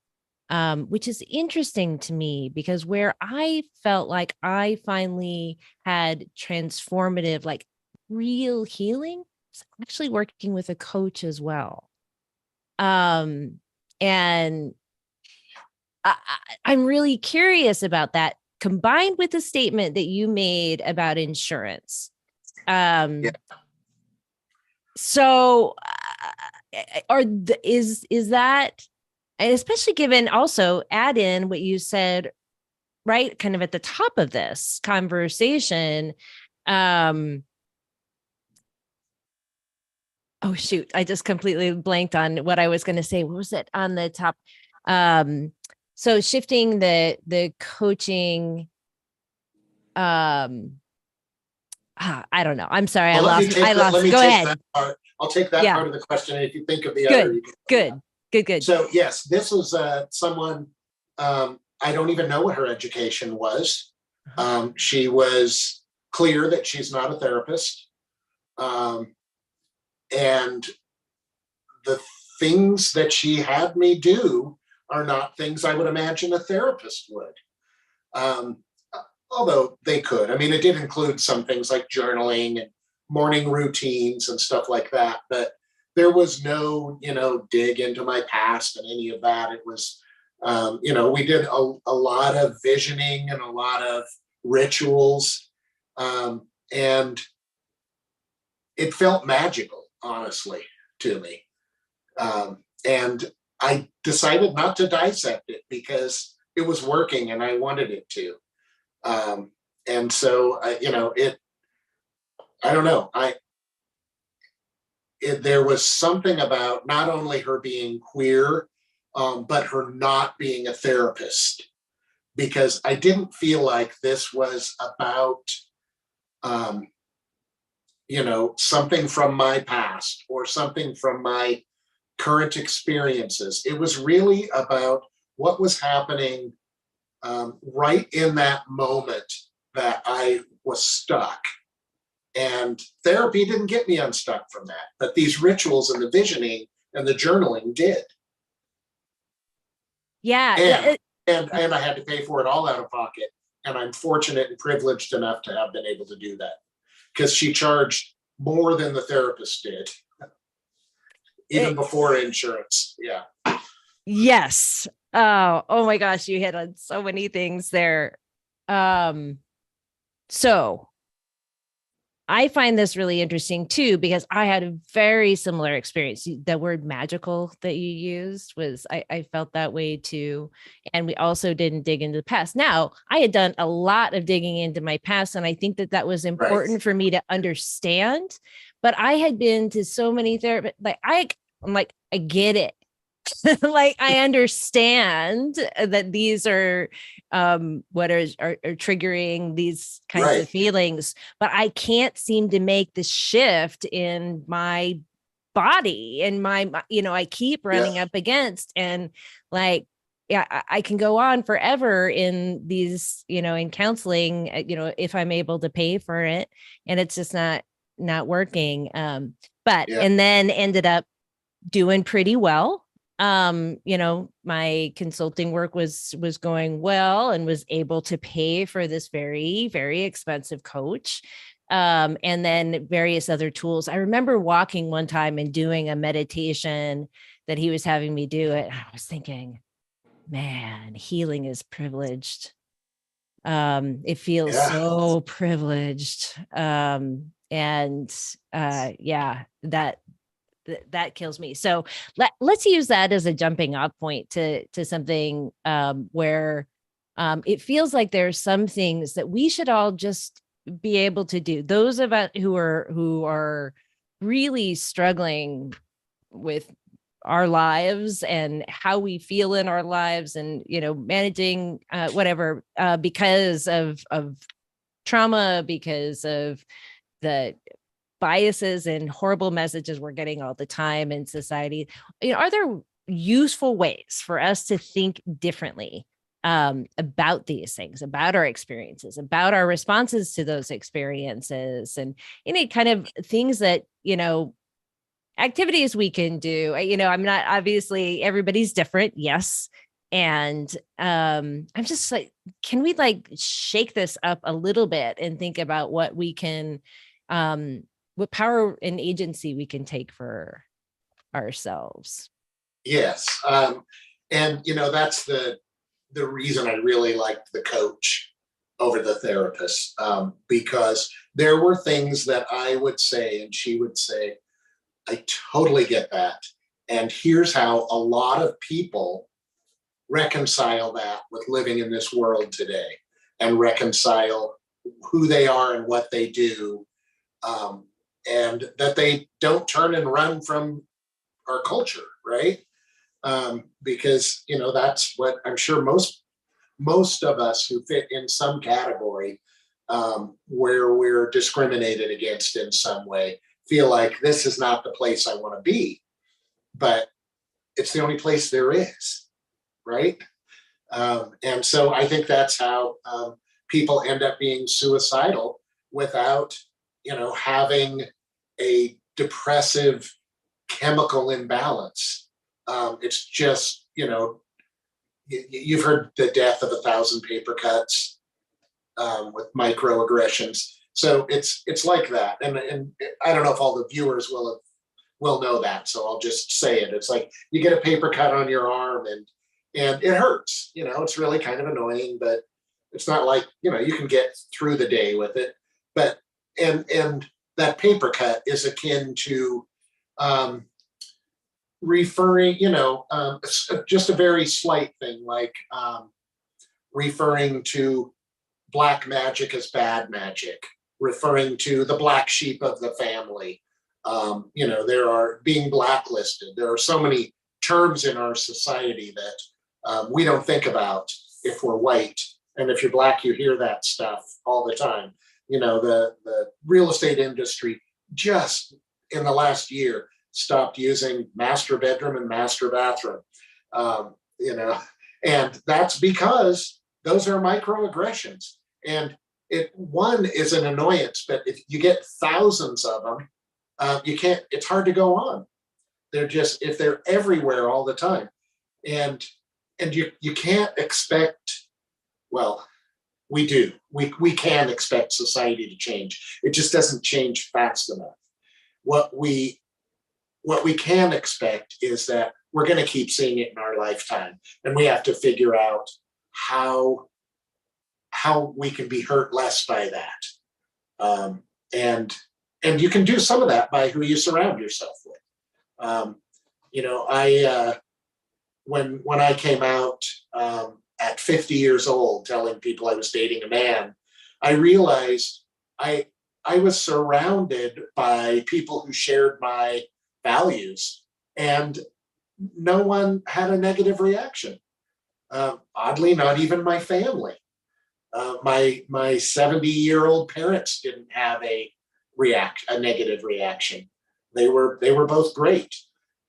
which is interesting to me, because where I felt like I finally had transformative, like real healing, was actually working with a coach as well. And I'm really curious about that, combined with the statement that you made about insurance. Yeah. So is that, and especially given, also add in what you said, right, kind of at the top of this conversation. Oh shoot, I just completely blanked on what I was going to say. What was it on the top? So shifting the coaching, um I don't know. I'm sorry. Well, I let lost. me Go take ahead. that part. I'll take that Yeah. part of the question. And if you think of the other, Good. you can, yeah. Good. Good. Good. So yes, this was someone, I don't even know what her education was. She was clear that she's not a therapist. And the things that she had me do are not things I would imagine a therapist would. Um, Although they could. I mean, it did include some things like journaling and morning routines and stuff like that, but there was no, dig into my past and any of that. It was, we did a lot of visioning and a lot of rituals. And it felt magical, honestly, to me. And I decided not to dissect it because it was working and I wanted it to. And so, I don't know. There was something about not only her being queer, but her not being a therapist, because I didn't feel like this was about, um, something from my past or something from my current experiences. It was really about what was happening right in that moment that I was stuck. And therapy didn't get me unstuck from that, but these rituals and the visioning and the journaling did. Yeah. And I had to pay for it all out of pocket. And I'm fortunate and privileged enough to have been able to do that, because she charged more than the therapist did, even before insurance. Yeah. Yes. Oh my gosh, you hit on so many things there. So I find this really interesting too, because I had a very similar experience. The word magical that you used was, I felt that way too. And we also didn't dig into the past. Now, I had done a lot of digging into my past, and I think that was important for me to understand. But I had been to so many therapists, I'm like, I get it. Like, I understand that these are what are triggering these kinds of feelings, but I can't seem to make the shift in my body and my, I keep running up against, and like, yeah, I can go on forever in these, in counseling, if I'm able to pay for it, and it's just not working. And then ended up doing pretty well. My consulting work was going well, and was able to pay for this very, very expensive coach. And then various other tools. I remember walking one time and doing a meditation that he was having me do it. I was thinking, man, healing is privileged. It feels so privileged. Yeah, that kills me. So let's use that as a jumping off point to something where it feels like there's some things that we should all just be able to do. Those of us who are really struggling with our lives and how we feel in our lives, and managing whatever because of trauma, because of the biases and horrible messages we're getting all the time in society. Are there useful ways for us to think differently about these things, about our experiences, about our responses to those experiences, and kind of things that activities we can do? I'm not, obviously everybody's different, yes, and I'm just like, can we like shake this up a little bit and think about what we can what power and agency we can take for ourselves? Yes. And that's the reason I really liked the coach over the therapist, because there were things that I would say and she would say, I totally get that. And here's how a lot of people reconcile that with living in this world today and reconcile who they are and what they do, and that they don't turn and run from our culture, right? Because that's what I'm sure most of us who fit in some category, where we're discriminated against in some way, feel like this is not the place I want to be, but it's the only place there is, right? And so I think that's how people end up being suicidal without, having a depressive chemical imbalance. It's just, you've heard the death of 1,000 paper cuts, with microaggressions. So it's like that, and I don't know if all the viewers will know that. So I'll just say it. It's like you get a paper cut on your arm, and it hurts. It's really kind of annoying, but it's not like you can get through the day with it. But and that paper cut is akin to referring, just a very slight thing, like referring to black magic as bad magic, referring to the black sheep of the family. There are being blacklisted. There are so many terms in our society that we don't think about if we're white. And if you're black, you hear that stuff all the time. The real estate industry just in the last year stopped using master bedroom and master bathroom. And that's because those are microaggressions. And one is an annoyance, but if you get thousands of them, it's hard to go on. If they're everywhere all the time. And you can't expect, well, we do. We can expect society to change. It just doesn't change fast enough. What we can expect is that we're going to keep seeing it in our lifetime, and we have to figure out how we can be hurt less by that. And you can do some of that by who you surround yourself with. I when I came out at 50 years old, telling people I was dating a man, I realized I was surrounded by people who shared my values, and no one had a negative reaction. Oddly, not even my family. My 70-year-old parents didn't have a negative reaction. They were both great,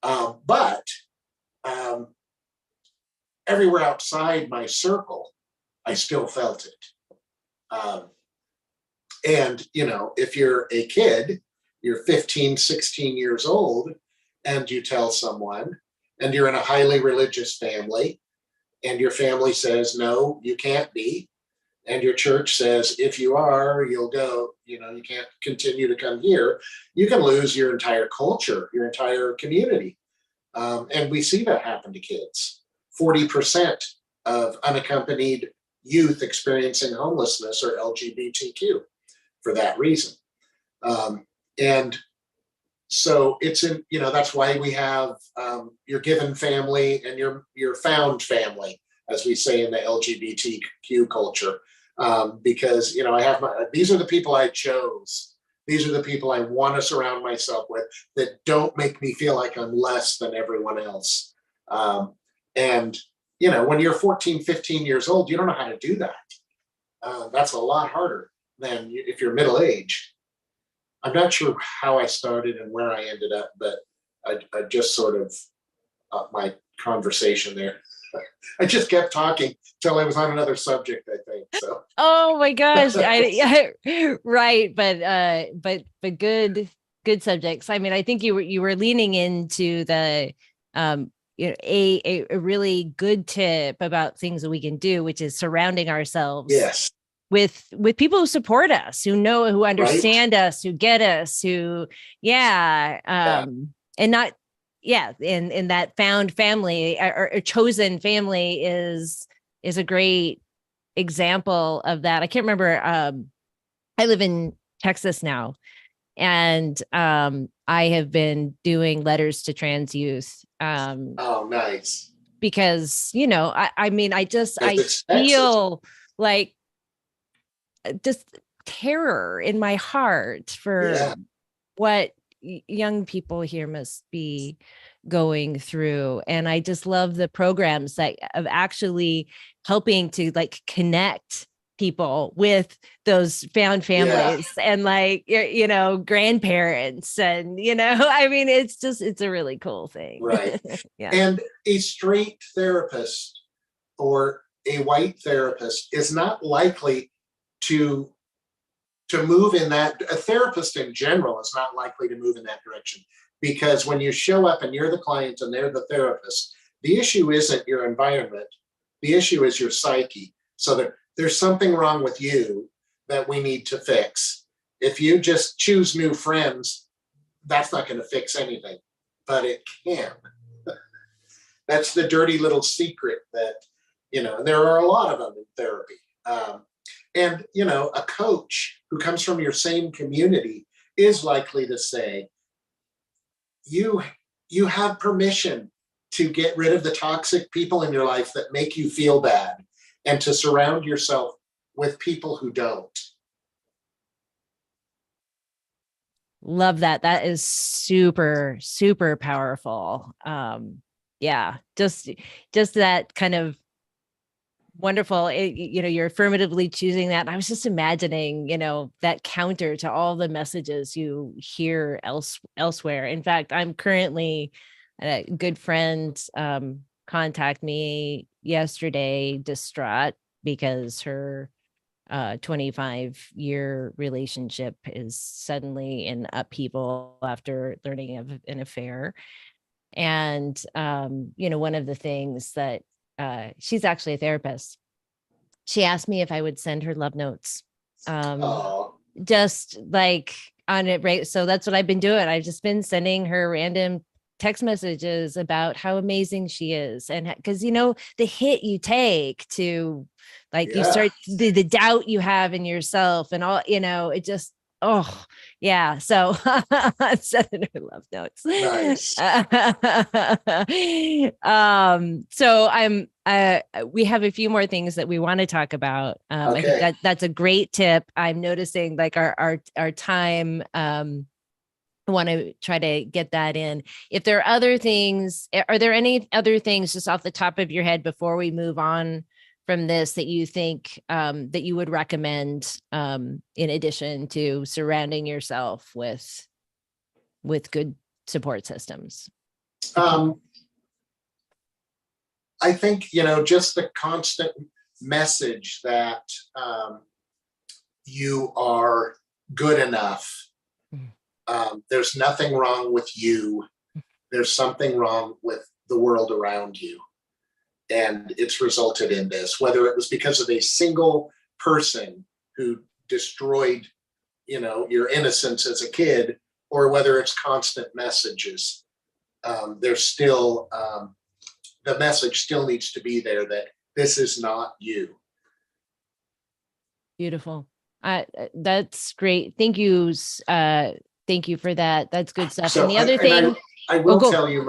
but everywhere outside my circle, I still felt it. And if you're a kid, you're 15, 16 years old, and you tell someone, and you're in a highly religious family, and your family says, no, you can't be. And your church says, if you are, you'll go, you can't continue to come here. You can lose your entire culture, your entire community. And we see that happen to kids. 40% of unaccompanied youth experiencing homelessness are LGBTQ for that reason. And so that's why we have your given family and your found family, as we say in the LGBTQ culture. Because I have these are the people I chose. These are the people I want to surround myself with that don't make me feel like I'm less than everyone else. And when you're 14, 15 years old, you don't know how to do that. That's a lot harder than if you're middle aged. I'm not sure how I started and where I ended up, but I just sort of my conversation there. I just kept talking till I was on another subject, I think. So. Oh my gosh. Right. But good subjects. I mean, I think you were leaning into the, a really good tip about things that we can do, which is surrounding ourselves. Yes. With people who support us, who understand us, who get us, and not, yeah, in that found family or chosen family is a great example of that. I can't remember. I live in Texas now, and I have been doing letters to trans youth. Oh, nice. Because, you know, I mean, Because I it's Texas. feel like just terror in my heart for Yeah. what young people here must be going through. And I just love the programs that of actually helping to like connect people with those found Yeah. families and like, you know, grandparents. And, you know, I mean, it's a really cool thing. Right. Yeah. And a straight therapist or a white therapist is not likely to move in that. A therapist in general is not likely to move in that direction, because when you show up and you're the client and they're the therapist, the issue isn't your environment, the issue is your psyche. So there's something wrong with you that we need to fix. If you just choose new friends, that's not going to fix anything, but it can. That's the dirty little secret that, and there are a lot of them in therapy. And, a coach who comes from your same community is likely to say, you, you have permission to get rid of the toxic people in your life that make you feel bad and to surround yourself with people who don't. Love that. That is super, super powerful. Yeah, just that kind of wonderful. You know, you're affirmatively choosing that. And I was just imagining, you know, that counter to all the messages you hear elsewhere. In fact, I'm currently a good friend contact me yesterday, distraught because her 25-year relationship is suddenly in upheaval after learning of an affair. And, you know, one of the things that she's actually a therapist. She asked me if I would send her love notes. Oh, Just like on it, right? So that's what I've been doing. I've just been sending her random text messages about how amazing she is. And because, you know, the hit you take to like you yeah, start the doubt you have in yourself and all, you know, it just, oh, yeah. So sending her love notes. nice. So we have a few more things that we want to talk about. I think Okay. that's a great tip. I'm noticing like our time. I want to try to get that in. If there are other things, are there any other things just off the top of your head before we move on from this that you think that you would recommend in addition to surrounding yourself with good support systems? Um, I think, just the constant message that you are good enough. There's nothing wrong with you. There's something wrong with the world around you. And it's resulted in this, whether it was because of a single person who destroyed, your innocence as a kid, or whether it's constant messages. There's still, the message still needs to be there that this is not you. Beautiful. That's great. Thank you. Thank you for that. That's good stuff. And So, the other and thing, I oh, will go. tell you,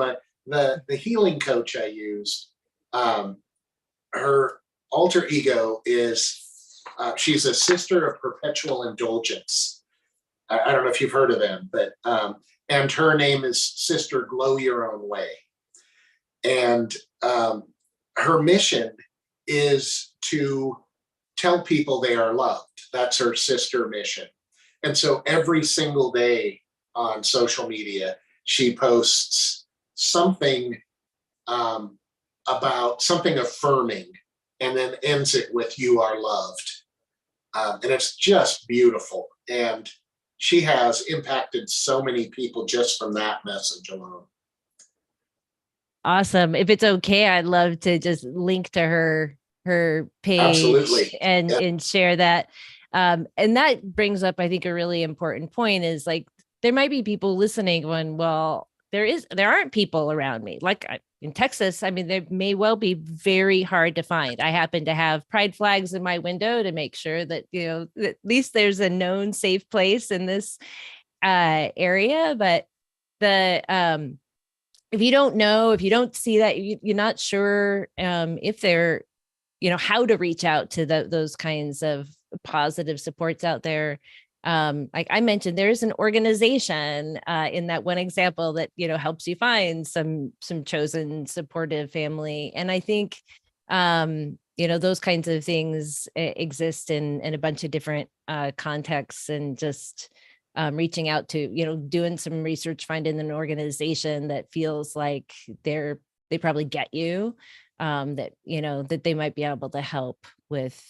the healing coach I used, her alter ego is, she's a sister of perpetual indulgence. I don't know if you've heard of them, but and her name is Sister Glow Your Own Way. And her mission is to tell people they are loved. That's her sister mission. And so every single day on social media, she posts something about something affirming and then ends it with "You are loved." And it's just beautiful. And she has impacted so many people just from that message alone. Awesome. If it's okay, I'd love to just link to her page Absolutely. and Yeah. share that. And that brings up, I think, a really important point is like there might be people listening going, well, there aren't people around me. Like in Texas, I mean, they may well be very hard to find. I happen to have pride flags in my window to make sure that, you know, at least there's a known safe place in this area. But the if you don't know, if you don't see that, you're not sure if they're, you know, how to reach out to those kinds of positive supports out there. Like I mentioned, there's an organization in that one example that, you know, helps you find some chosen supportive family. And I think, you know, those kinds of things exist in a bunch of different contexts, and just reaching out to, you know, doing some research, finding an organization that feels like they probably get you, that, you know, that they might be able to help with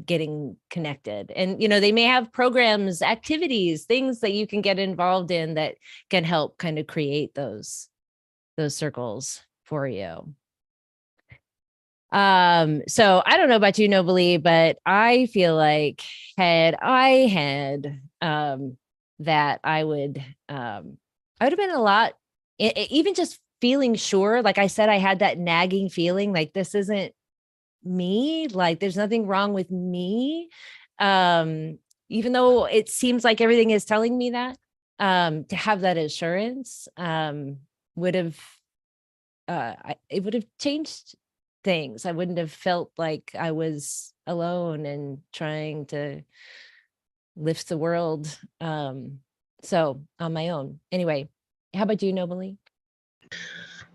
getting connected. And, you know, they may have programs, activities, things that you can get involved in that can help kind of create those circles for you. So I don't know about you, Nobly, but I feel like had I had that, I would have been a lot, even just feeling sure, like I said, I had that nagging feeling like this isn't me, like there's nothing wrong with me, even though it seems like everything is telling me that, to have that assurance would have it would have changed things. I wouldn't have felt like I was alone and trying to lift the world so on my own. Anyway, how about you, Nobly?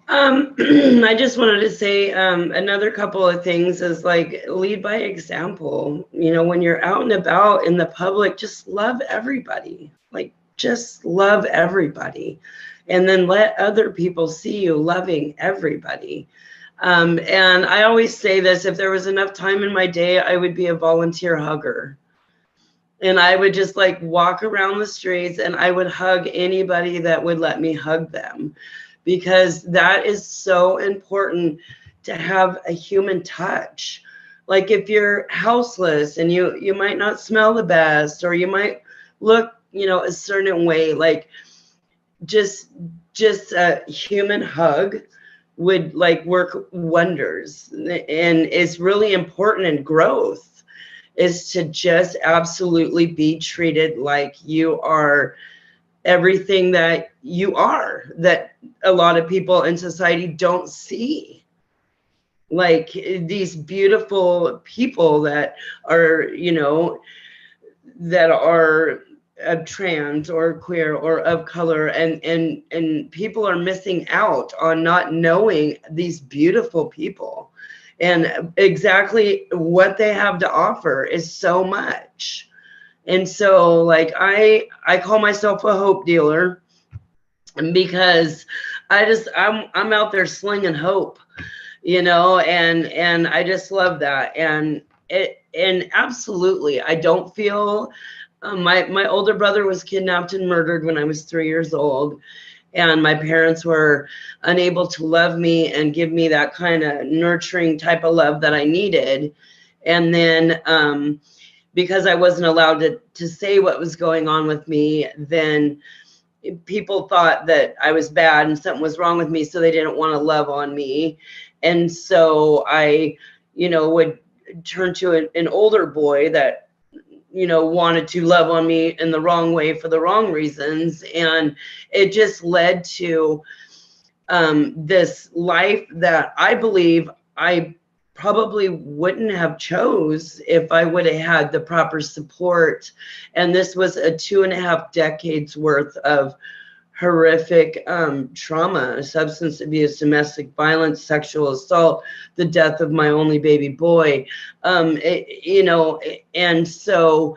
I just wanted to say another couple of things is like lead by example. You know, when you're out and about in the public, just love everybody. Like just love everybody. And then let other people see you loving everybody. And I always say this, if there was enough time in my day, I would be a volunteer hugger. And I would just like walk around the streets and I would hug anybody that would let me hug them, because that is so important to have a human touch. Like if you're houseless and you might not smell the best, or you might look, you know, a certain way, like just a human hug would like work wonders. And it's really important in growth is to just absolutely be treated like you are everything that you are, that a lot of people in society don't see. Like these beautiful people that are, you know, that are trans or queer or of color, and people are missing out on not knowing these beautiful people, and exactly what they have to offer is so much. And so like I call myself a hope dealer, because I'm out there slinging hope, you know, and I just love that. And absolutely, I don't feel my older brother was kidnapped and murdered when I was 3 years old, and my parents were unable to love me and give me that kind of nurturing type of love that I needed. And then because I wasn't allowed to say what was going on with me, then people thought that I was bad and something was wrong with me, so they didn't want to love on me. And so I, you know, would turn to an older boy that, you know, wanted to love on me in the wrong way for the wrong reasons. And it just led to this life that I believe I probably wouldn't have chose if I would have had the proper support. And this was a 2.5 decades worth of horrific trauma, substance abuse, domestic violence, sexual assault, the death of my only baby boy, you know. And so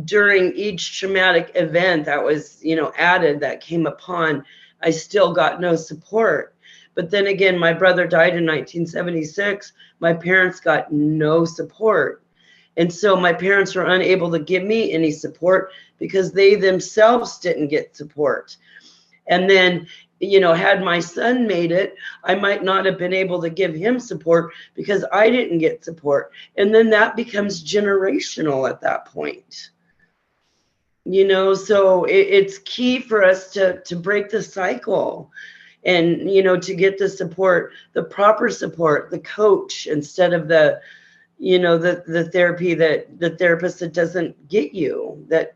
during each traumatic event that was, you know, added, that came upon, I still got no support. But then again, my brother died in 1976. My parents got no support. And so my parents were unable to give me any support because they themselves didn't get support. And then, you know, had my son made it, I might not have been able to give him support because I didn't get support. And then that becomes generational at that point. So it's key for us to break the cycle, and to get the support, the proper support, the coach, instead of the therapy, that the therapist that doesn't get you, that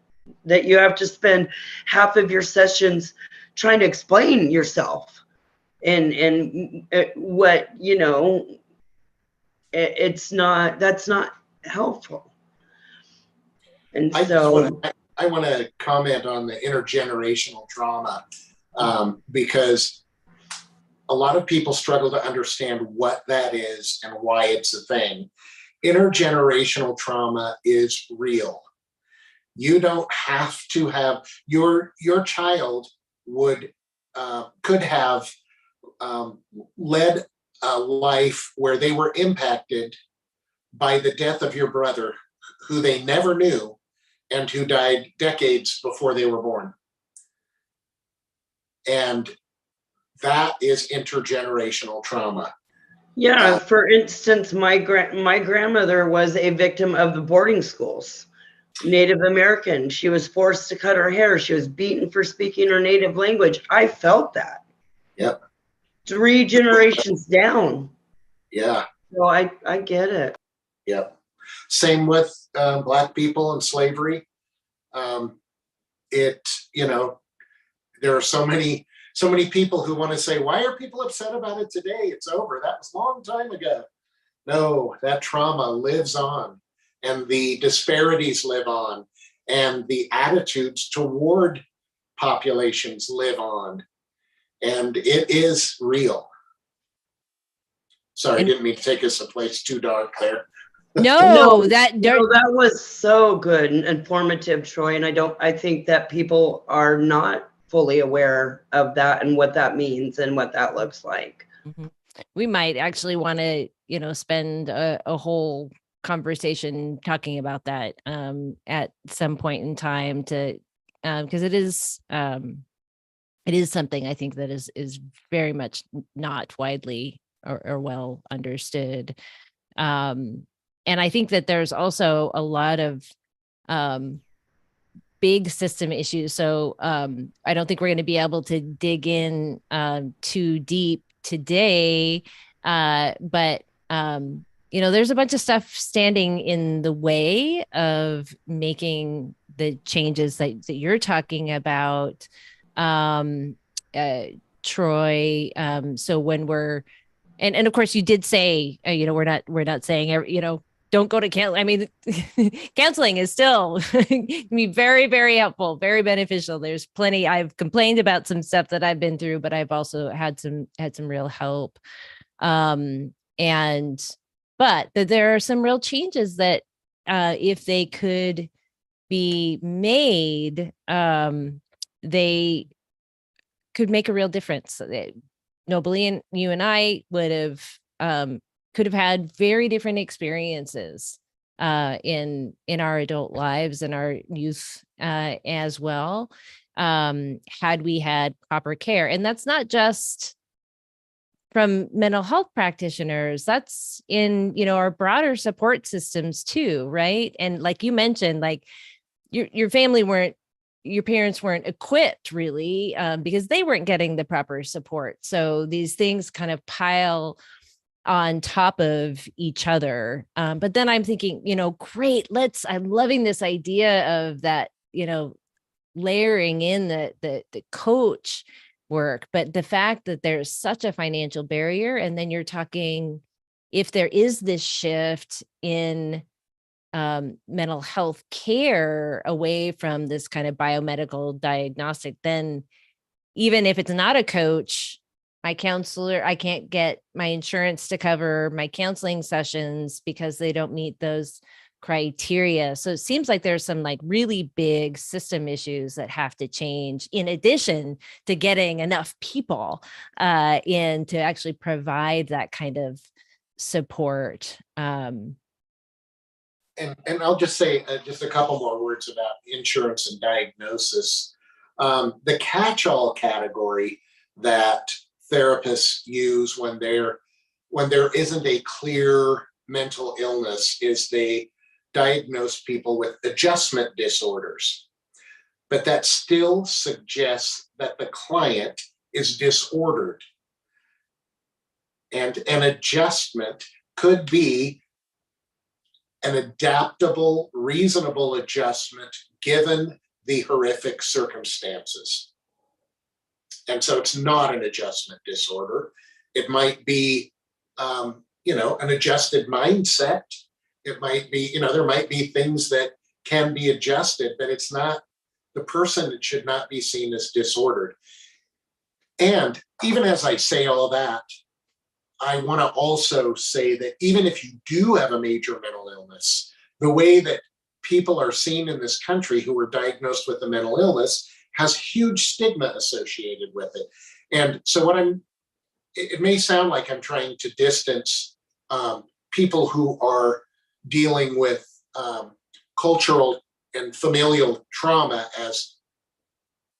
you have to spend half of your sessions trying to explain yourself, and what that's not helpful. And I just so want to comment on the intergenerational trauma, because a lot of people struggle to understand what that is and why it's a thing. Intergenerational trauma is real. You don't have to have your child could have led a life where they were impacted by the death of your brother, who they never knew and who died decades before they were born. And that is intergenerational trauma. yeah, for instance, my grandmother was a victim of the boarding schools. Native American. She was forced to cut her hair. She was beaten for speaking her native language. I felt that. Yep. 3 generations down. Yeah. So I get it. Yep. Same with Black people and slavery. There are so many people who want to say, why are people upset about it today? It's over. That was a long time ago. No, that trauma lives on, and the disparities live on, and the attitudes toward populations live on, and it is real. Sorry, I didn't mean to take us a place too dark there. No, that was so good and informative, Troy. And I think that people are not fully aware of that and what that means and what that looks like. Mm-hmm. We might actually want to, spend a whole conversation talking about that at some point in time, to because it is something I think that is very much not widely or well understood. And I think that there's also a lot of big system issues. So I don't think we're going to be able to dig in too deep today. But there's a bunch of stuff standing in the way of making the changes that you're talking about, Troy. So when we're and of course you did say, we're not saying, don't go to counseling. I mean, counseling is still can be very, very helpful, very beneficial. There's plenty. I've complained about some stuff that I've been through, but I've also had some real help. But there are some real changes that if they could be made, they could make a real difference. Nobly and you and I would have could have had very different experiences in our adult lives and our youth as well, had we had proper care. And that's not just from mental health practitioners, that's in our broader support systems too, right? And like you mentioned, like your parents weren't equipped really, because they weren't getting the proper support. So these things kind of pile on top of each other. But then I'm thinking, great, I'm loving this idea of that, layering in the coach work, but the fact that there's such a financial barrier, and then you're talking, if there is this shift in mental health care away from this kind of biomedical diagnostic, then even if it's not a coach, my counselor, I can't get my insurance to cover my counseling sessions because they don't meet those criteria. So it seems like there's some like really big system issues that have to change, in addition to getting enough people in to actually provide that kind of support. And I'll just say just a couple more words about insurance and diagnosis. The catch-all category that therapists use when there isn't a clear mental illness is they diagnose people with adjustment disorders. but that still suggests that the client is disordered. And an adjustment could be an adaptable, reasonable adjustment given the horrific circumstances. And so it's not an adjustment disorder. It might be, an adjusted mindset. It might be, there might be things that can be adjusted, but it's not, the person should not be seen as disordered. And even as I say all that, I want to also say that even if you do have a major mental illness, the way that people are seen in this country who are diagnosed with a mental illness has huge stigma associated with it. And so it may sound like I'm trying to distance people who are dealing with cultural and familial trauma as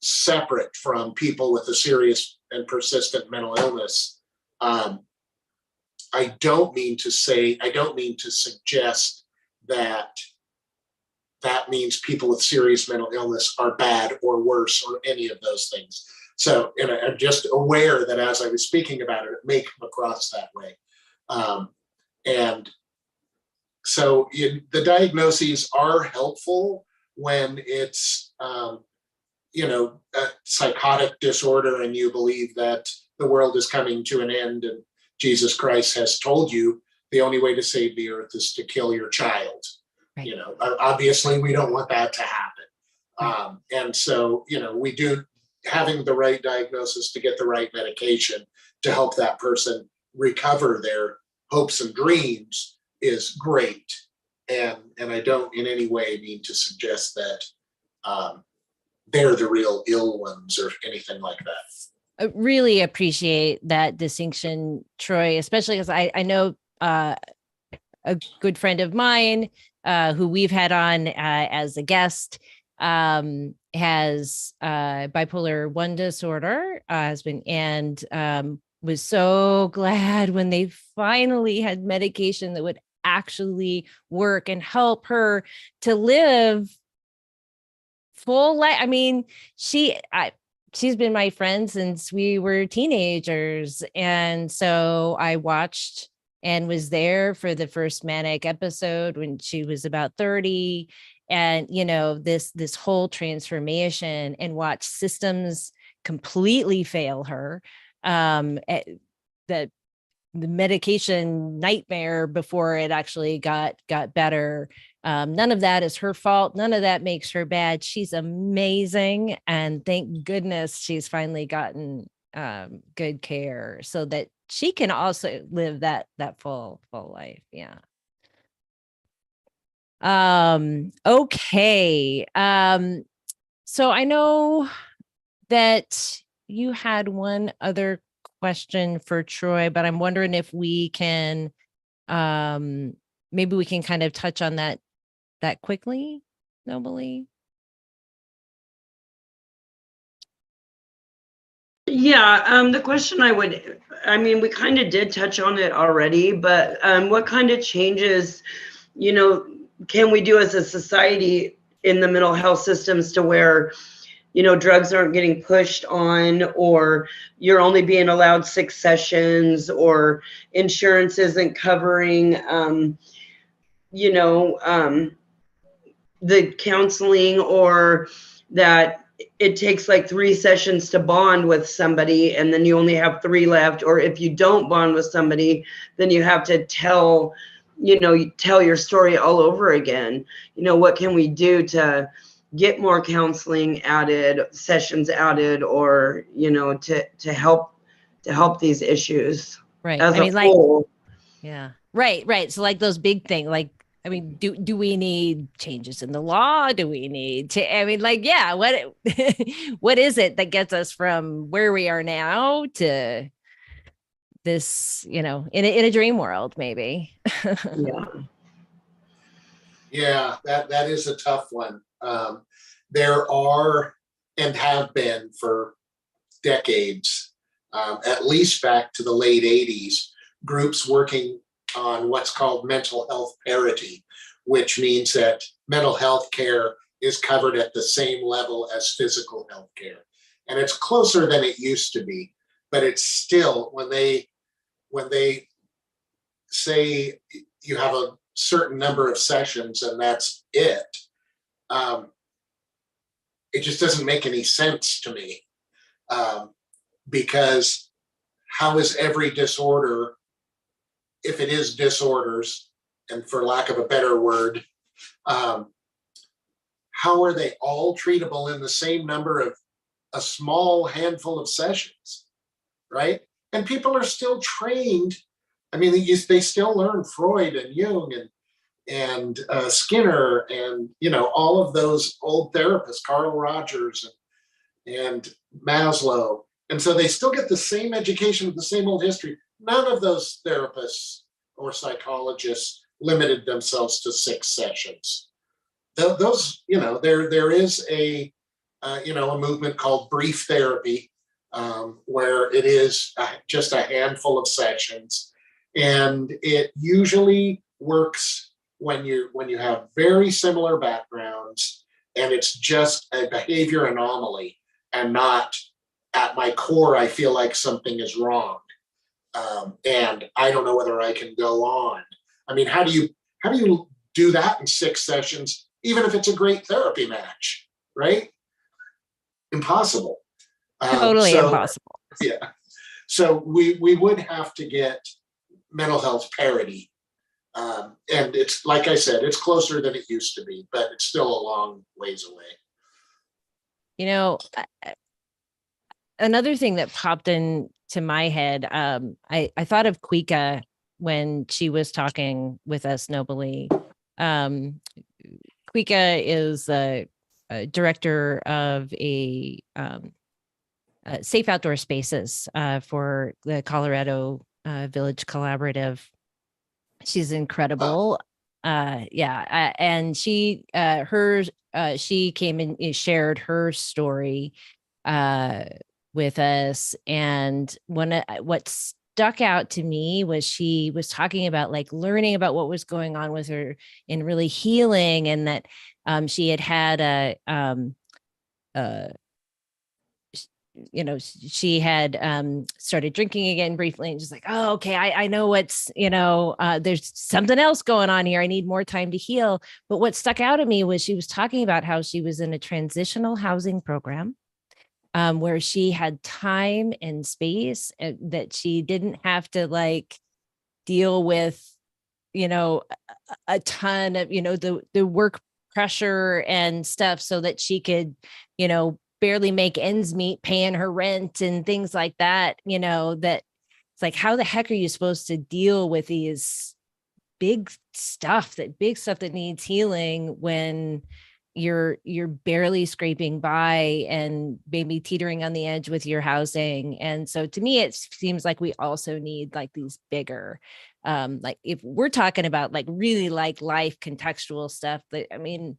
separate from people with a serious and persistent mental illness. I don't mean to suggest that means people with serious mental illness are bad or worse or any of those things. So, and I'm just aware that as I was speaking about it, it may come across that way. And so the diagnoses are helpful when it's, a psychotic disorder and you believe that the world is coming to an end and Jesus Christ has told you the only way to save the earth is to kill your child. Right. Obviously we don't want that to happen. Right. And so, we do, having the right diagnosis to get the right medication to help that person recover their hopes and dreams is great. And I don't in any way mean to suggest that they're the real ill ones or anything like that. I really appreciate that distinction, Troy, especially because I know a good friend of mine who we've had on as a guest has bipolar 1 disorder, was so glad when they finally had medication that would actually work and help her to live full life. I mean, she's been my friend since we were teenagers. And so I watched and was there for the first manic episode when she was about 30. And, this whole transformation, and watch systems completely fail her. The medication nightmare before it actually got better. None of that is her fault. None of that makes her bad. She's amazing. And thank goodness she's finally gotten good care so that she can also live that full life. Yeah. Okay. So I know that you had one other question for Troy, but I'm wondering if we can, maybe we can kind of touch on that quickly, Nobly. Yeah, the question we kind of did touch on it already, but what kind of changes, can we do as a society in the mental health systems to where, drugs aren't getting pushed on, or you're only being allowed 6 sessions, or insurance isn't covering, the counseling, or that it takes like 3 sessions to bond with somebody and then you only have 3 left, or if you don't bond with somebody, then you have to tell your story all over again. What can we do to get more counseling added, sessions added, or to help these issues, right, as a whole? Yeah, right. So like those big things, like, I mean, do we need changes in the law? Do we need what what is it that gets us from where we are now to this, in a dream world, maybe? Yeah, that is a tough one. There are, and have been for decades, at least back to the late 80s, groups working on what's called mental health parity, which means that mental health care is covered at the same level as physical health care. And it's closer than it used to be, but it's still, when they say you have a certain number of sessions and that's it, it just doesn't make any sense to me. Because how is every disorder, if it is disorders, and for lack of a better word, how are they all treatable in the same number of a small handful of sessions, right? And people are still trained. I mean, they still learn Freud and Jung and Skinner and, you know, all of those old therapists, Carl Rogers and Maslow. And so they still get the same education with the same old history. None of those therapists or psychologists limited themselves to 6 sessions. Those, you know, there is a a movement called brief therapy, where it is just a handful of sessions, and it usually works when you have very similar backgrounds, and it's just a behavior anomaly, and not at my core I feel like something is wrong, and I don't know whether I can go on. I mean, how do you do that in 6 sessions, even if it's a great therapy match, right? Impossible. Totally impossible. Yeah. So we would have to get mental health parity. And it's, like I said, it's closer than it used to be, but it's still a long ways away. You know, another thing that popped into my head, I thought of Kwika when she was talking with us nobly. Kwika is a director of a safe outdoor spaces for the Colorado Village Collaborative. She's incredible. And she she came and shared her story with us, and what stuck out to me was she was talking about like learning about what was going on with her in really healing, and that she had she had started drinking again briefly, and just like, oh, okay, I know what's, there's something else going on here. I need more time to heal. But what stuck out at me was she was talking about how she was in a transitional housing program, where she had time and space, that she didn't have to like deal with, a ton of, the work pressure and stuff, so that she could, barely make ends meet paying her rent and things like that. That it's like, how the heck are you supposed to deal with these big stuff that needs healing when you're barely scraping by and maybe teetering on the edge with your housing? And so to me, it seems like we also need like these bigger, like if we're talking about like really like life contextual stuff, that, I mean,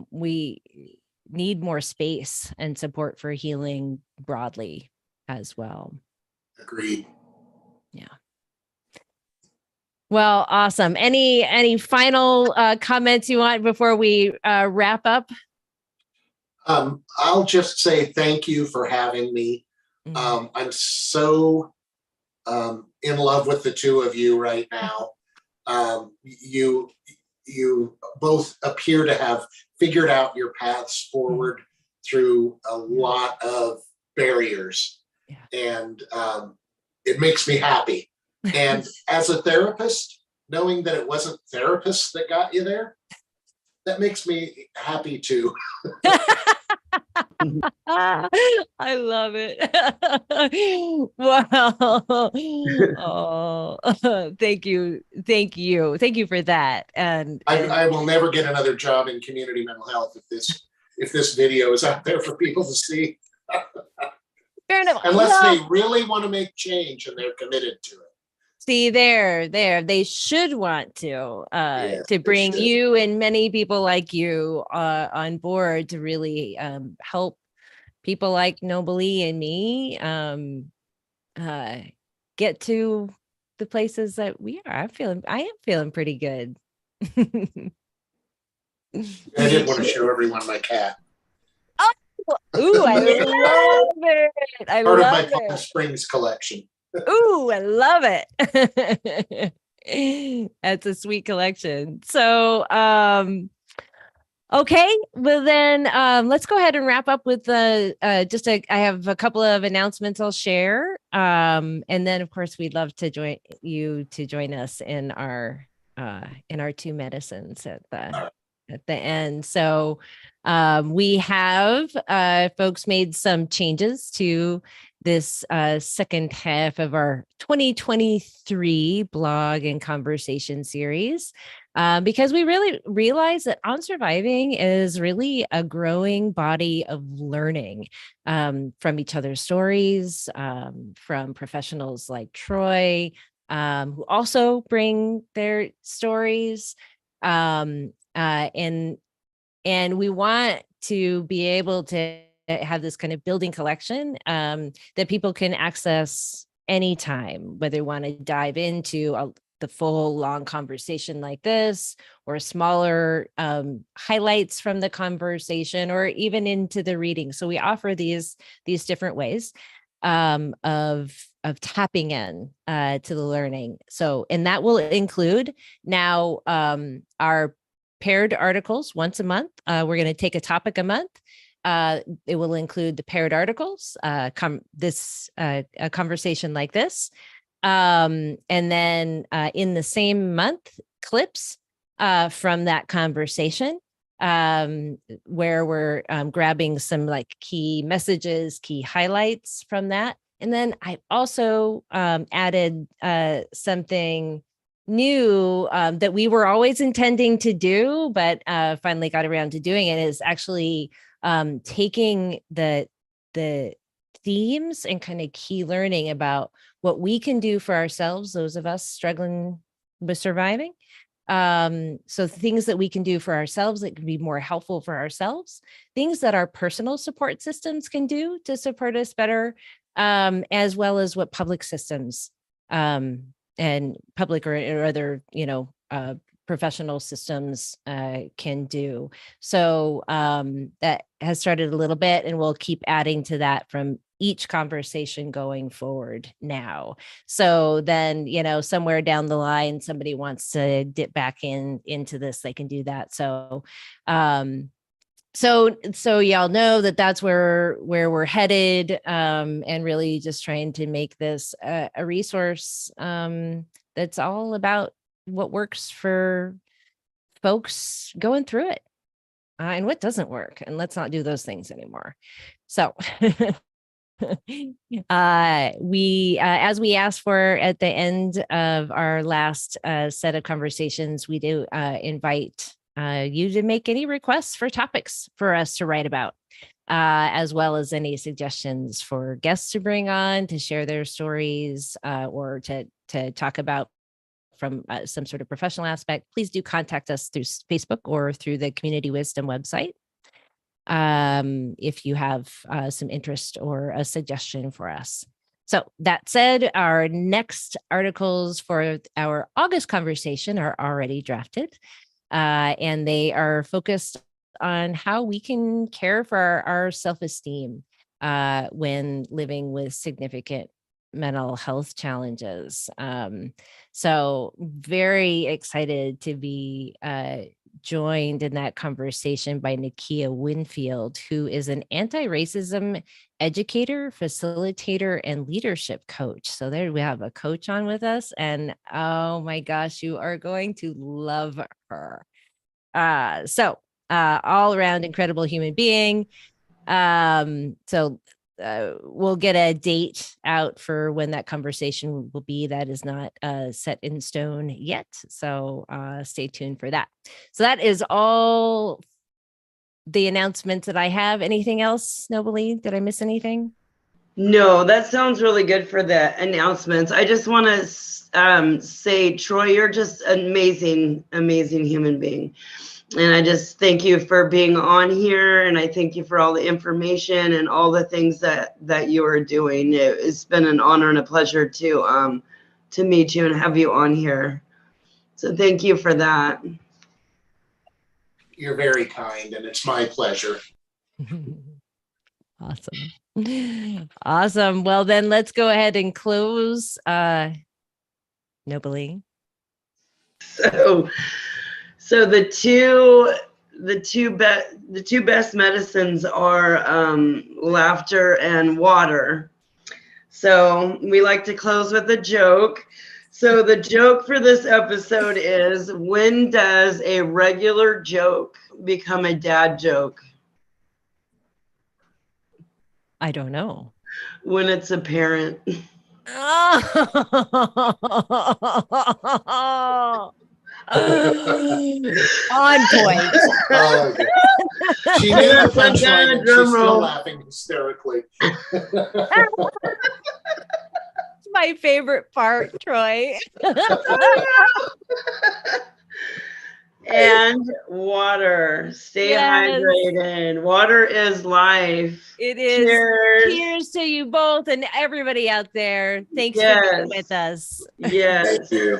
we need more space and support for healing broadly as well. Agreed. Yeah. Well, awesome. Any final comments you want before we wrap up? I'll just say thank you for having me. I'm so in love with the two of you right now. You both appear to have figured out your paths forward through a lot of barriers, and it makes me happy. And as a therapist, knowing that it wasn't therapists that got you there, that makes me happy too. I love it. Wow. Oh, thank you for that. And I will never get another job in community mental health if this video is out there for people to see. fair enough. Unless they really want to make change and they're committed to it. See, they should want to bring you and many people like you on board to really help people like Nobly and me get to the places that we are. I am feeling pretty good. I Me did want to too. show everyone my cat. Ooh, I love it. I Part of my love Palm it. Springs collection. Ooh, I love it. That's a sweet collection. So, okay, well then let's go ahead and wrap up with the I have a couple of announcements I'll share. And then of course we'd love to join us in our two medicines at the end. So we have folks made some changes to this second half of our 2023 blog and conversation series, because we really realize that OnSurviving is really a growing body of learning from each other's stories, from professionals like Troy, who also bring their stories. And we want to be able to have this kind of building collection that people can access anytime, whether they want to dive into the full long conversation like this, or smaller highlights from the conversation, or even into the reading. So we offer these different ways of tapping in to the learning. So, and that will include now our paired articles once a month. We're going to take a topic a month. It will include the paired articles, a conversation like this. And then in the same month, clips from that conversation, where we're grabbing some like key messages, key highlights from that. And then I also added something new that we were always intending to do, but finally got around to doing it, is actually taking the themes and kind of key learning about what we can do for ourselves, those of us struggling with surviving. So things that we can do for ourselves that can be more helpful for ourselves, things that our personal support systems can do to support us better, as well as what public systems and public or other, professional systems can do. So that has started a little bit, and we'll keep adding to that from each conversation going forward now. So then, somewhere down the line, somebody wants to dip back into this, they can do that. So so y'all know that that's where we're headed, and really just trying to make this a resource that's all about what works for folks going through it, and what doesn't work, and let's not do those things anymore. So we as we asked for at the end of our last set of conversations, we do invite you to make any requests for topics for us to write about, as well as any suggestions for guests to bring on to share their stories, or to talk about from some sort of professional aspect. Please do contact us through Facebook or through the Community Wisdom website if you have some interest or a suggestion for us. So that said, our next articles for our August conversation are already drafted, and they are focused on how we can care for our self-esteem when living with significant mental health challenges. So very excited to be joined in that conversation by Nakia Winfield, who is an anti-racism educator, facilitator, and leadership coach. So there we have a coach on with us, and oh my gosh, you are going to love her. All around incredible human being. We'll get a date out for when that conversation will be. That is not set in stone yet. So stay tuned for that. So that is all the announcements that I have. Anything else, Nobly? Did I miss anything? No, that sounds really good for the announcements. I just want to say, Troy, you're just an amazing, amazing human being. And I just thank you for being on here, and I thank you for all the information and all the things that you are doing. It's been an honor and a pleasure to meet you and have you on here. So thank you for that. You're very kind, and it's my pleasure. Awesome. Awesome. Well, then let's go ahead and close nobly. So the two best medicines are laughter and water. So we like to close with a joke. So the joke for this episode is, when does a regular joke become a dad joke? I don't know. When it's apparent. On point. Oh, she knew the punchline, and she's still laughing hysterically. My favorite part, Troy. And water. Stay hydrated. Water is life. It is. Cheers. Cheers to you both and everybody out there. Thanks for being with us. Yes. Thank you.